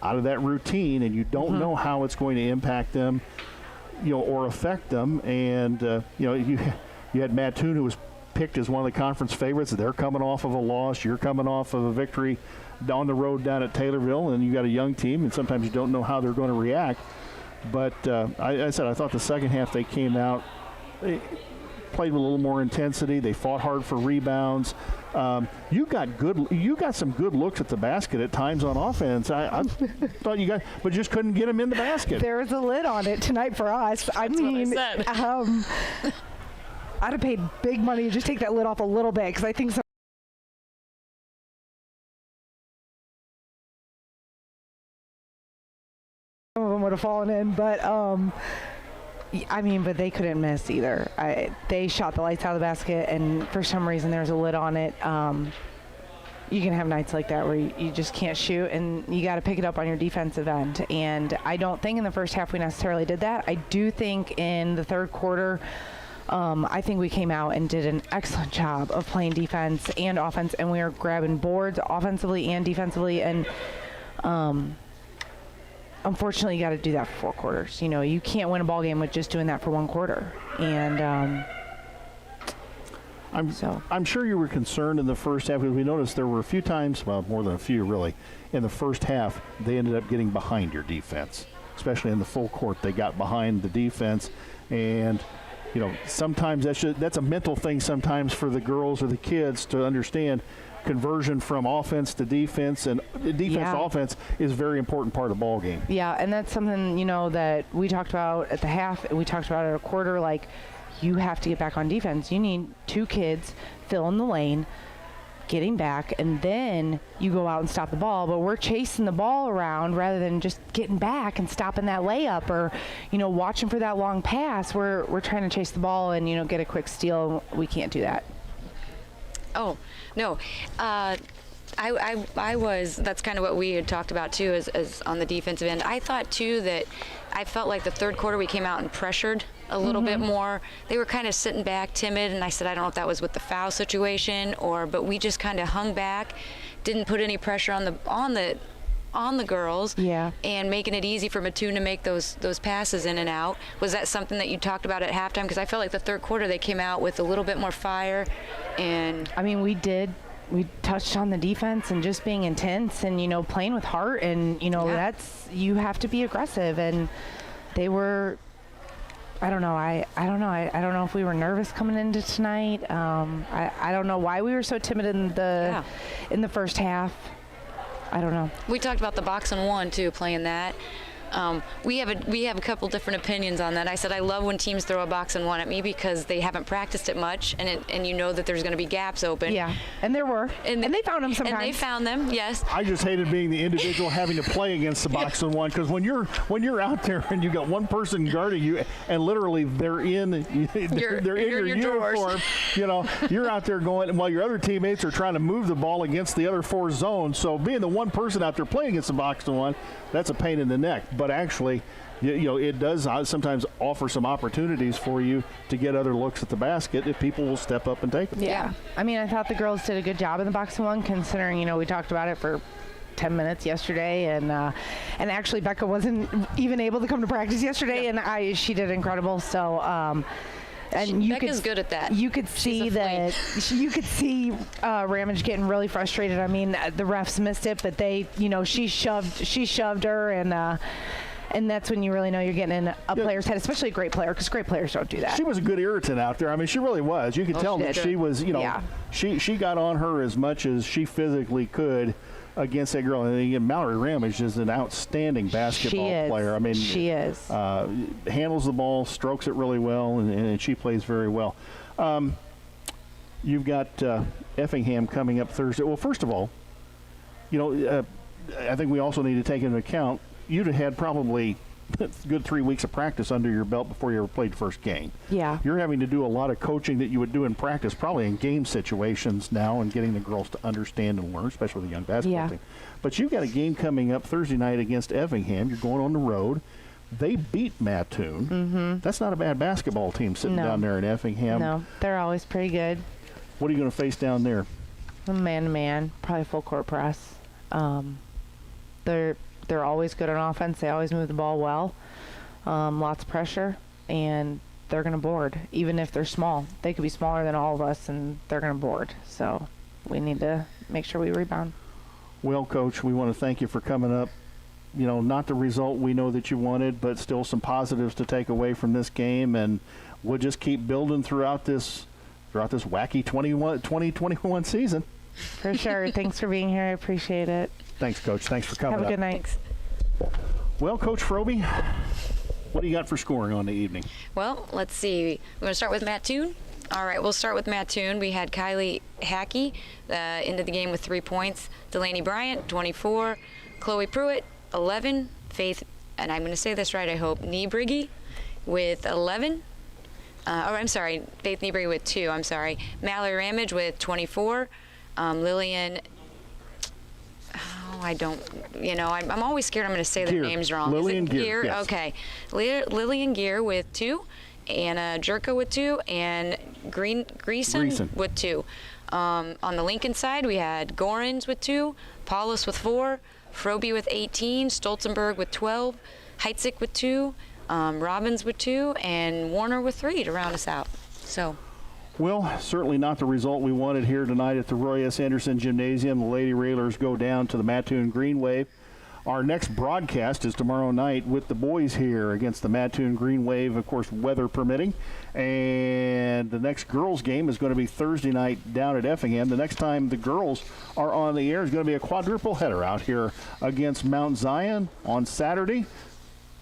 out of that routine, and you don't know how it's going to impact them, or affect them. And you had Mattoon, who was picked as one of the conference favorites. They're coming off of a loss. You're coming off of a victory on the road down at Taylorville, and you got a young team, and sometimes you don't know how they're going to react. But I thought the second half they came out, they played with a little more intensity. They fought hard for rebounds. You got some good looks at the basket at times on offense. I thought you guys, but just couldn't get them in the basket. There was a lid on it tonight for us. That's what I said. I'd have paid big money to just take that lid off a little bit, because I think some of them would have fallen in. But but they couldn't miss either. They shot the lights out of the basket, and for some reason there's a lid on it. You can have nights like that where you just can't shoot, and you got to pick it up on your defensive end. And I don't think in the first half we necessarily did that. I do think in the third quarter, I think we came out and did an excellent job of playing defense and offense, and we were grabbing boards offensively and defensively. And unfortunately, you got to do that for 4 quarters. You can't win a ball game with just doing that for 1 quarter. And I'm sure you were concerned in the first half, because we noticed there were a few times, well, more than a few really, in the first half they ended up getting behind your defense, especially in the full court. They got behind the defense, and sometimes that's a mental thing sometimes for the girls or the kids to understand. Conversion from offense to defense, and defense to offense is a very important part of the ball game. Yeah, and that's something, that we talked about at the half, and we talked about at a quarter. Like, you have to get back on defense. You need 2 kids filling the lane, getting back, and then you go out and stop the ball. But we're chasing the ball around rather than just getting back and stopping that layup, or watching for that long pass. We're trying to chase the ball and get a quick steal. We can't do that. Oh, no. I was, that's kind of what we had talked about too, as on the defensive end. I thought too that I felt like the third quarter we came out and pressured a little bit more. They were kind of sitting back, timid, and I said, I don't know if that was with the foul situation but we just kind of hung back, didn't put any pressure on the girls, and making it easy for Mattoon to make those passes in and out. Was that something that you talked about at halftime? Because I felt like the third quarter they came out with a little bit more fire. And we did. We touched on the defense and just being intense and playing with heart, and that's, you have to be aggressive. And they were, I don't know. I don't know if we were nervous coming into tonight. I don't know why we were so timid in the first half. I don't know. We talked about the box and one too, playing that. We have a couple different opinions on that. I said I love when teams throw a box and one at me, because they haven't practiced it much, and that there's going to be gaps open. Yeah, and there were, and they found them sometimes. And they found them, yes. I just hated being the individual having to play against the box and one, because when you're out there and you got one person guarding you, and literally they're in your uniform, you're out there going while your other teammates are trying to move the ball against the other 4 zones. So being the one person out there playing against the box and one, that's a pain in the neck. But actually, it does sometimes offer some opportunities for you to get other looks at the basket if people will step up and take them. Yeah. I thought the girls did a good job in the box and one, considering, we talked about it for 10 minutes yesterday, and actually Becca wasn't even able to come to practice yesterday, and she did incredible. So, and Becca's good at that. You could see that. You could see Ramage getting really frustrated. The refs missed it, but they, she shoved her, and that's when you really know you're getting in a player's head, especially a great player, because great players don't do that. She was a good irritant out there. She really was. You could tell that she was, she got on her as much as she physically could against that girl. And again, Mallory Ramage is an outstanding basketball player. She is. Handles the ball, strokes it really well, and she plays very well. You've got Effingham coming up Thursday. Well, first of all, I think we also need to take into account you'd have had probably a good 3 weeks of practice under your belt before you ever played first game. Yeah. You're having to do a lot of coaching that you would do in practice, probably in game situations now, and getting the girls to understand and learn, especially the young basketball team. But you've got a game coming up Thursday night against Effingham. You're going on the road. They beat Mattoon. Mm-hmm. That's not a bad basketball team sitting down there in Effingham. No, they're always pretty good. What are you going to face down there? Man-to-man, probably full court press. They're they're always good on offense. They always move the ball well. Lots of pressure, and they're going to board. Even if they're small, they could be smaller than all of us, and they're going to board. So we need to make sure we rebound. Well, Coach, we want to thank you for coming up. You know, not the result we know that you wanted, but still some positives to take away from this game, and we'll just keep building throughout this wacky 2021 season. For sure. Thanks for being here. I appreciate it. Thanks, Coach. Thanks for coming up. Have a good night. Thanks. Well, Coach Froby, what do you got for scoring on the evening? Well, let's see. We're going to start with Mattoon. All right, we'll start with Mattoon. We had Kylie Hackey into the game with 3 points. Delaney Bryant, 24. Chloe Pruitt, 11. Faith, and I'm going to say this right, I hope, Niebrigge with 11. Faith Niebrigge with 2, I'm sorry. Mallory Ramage with 24. Lillian, I'm always scared I'm going to say their names wrong. Lillian Gear, yes. Okay. Lillian Gear with 2. Anna Jerka with 2. And Greason with 2. On the Lincoln side, we had Gorins with 2. Paulus with 4. Froby with 18. Stolzenberg with 12. Heitzik with 2. Robbins with 2. And Warner with 3 to round us out. So. Well, certainly not the result we wanted here tonight at the Roy S. Anderson Gymnasium. The Lady Railers go down to the Mattoon Green Wave. Our next broadcast is tomorrow night with the boys here against the Mattoon Green Wave, of course, weather permitting. And the next girls' game is going to be Thursday night down at Effingham. The next time the girls are on the air is going to be a quadruple header out here against Mount Zion on Saturday.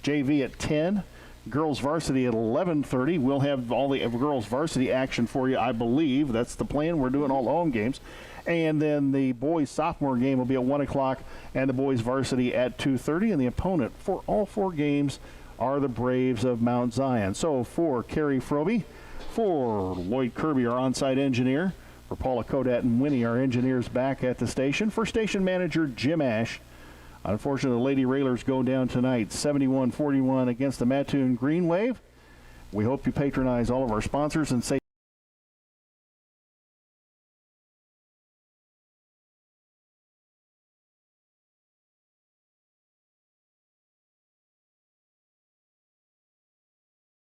JV at 10. Girls varsity at 11:30. We'll have all the girls varsity action for you, I believe. That's the plan. We're doing all the home games. And then the boys sophomore game will be at 1 o'clock and the boys varsity at 2:30. And the opponent for all 4 games are the Braves of Mount Zion. So for Carrie Froby, for Lloyd Kirby, our on-site engineer, for Paula Kodat and Winnie, our engineers back at the station, for station manager Jim Ash, unfortunately, the Lady Railers go down tonight, 71-41 against the Mattoon Green Wave. We hope you patronize all of our sponsors and say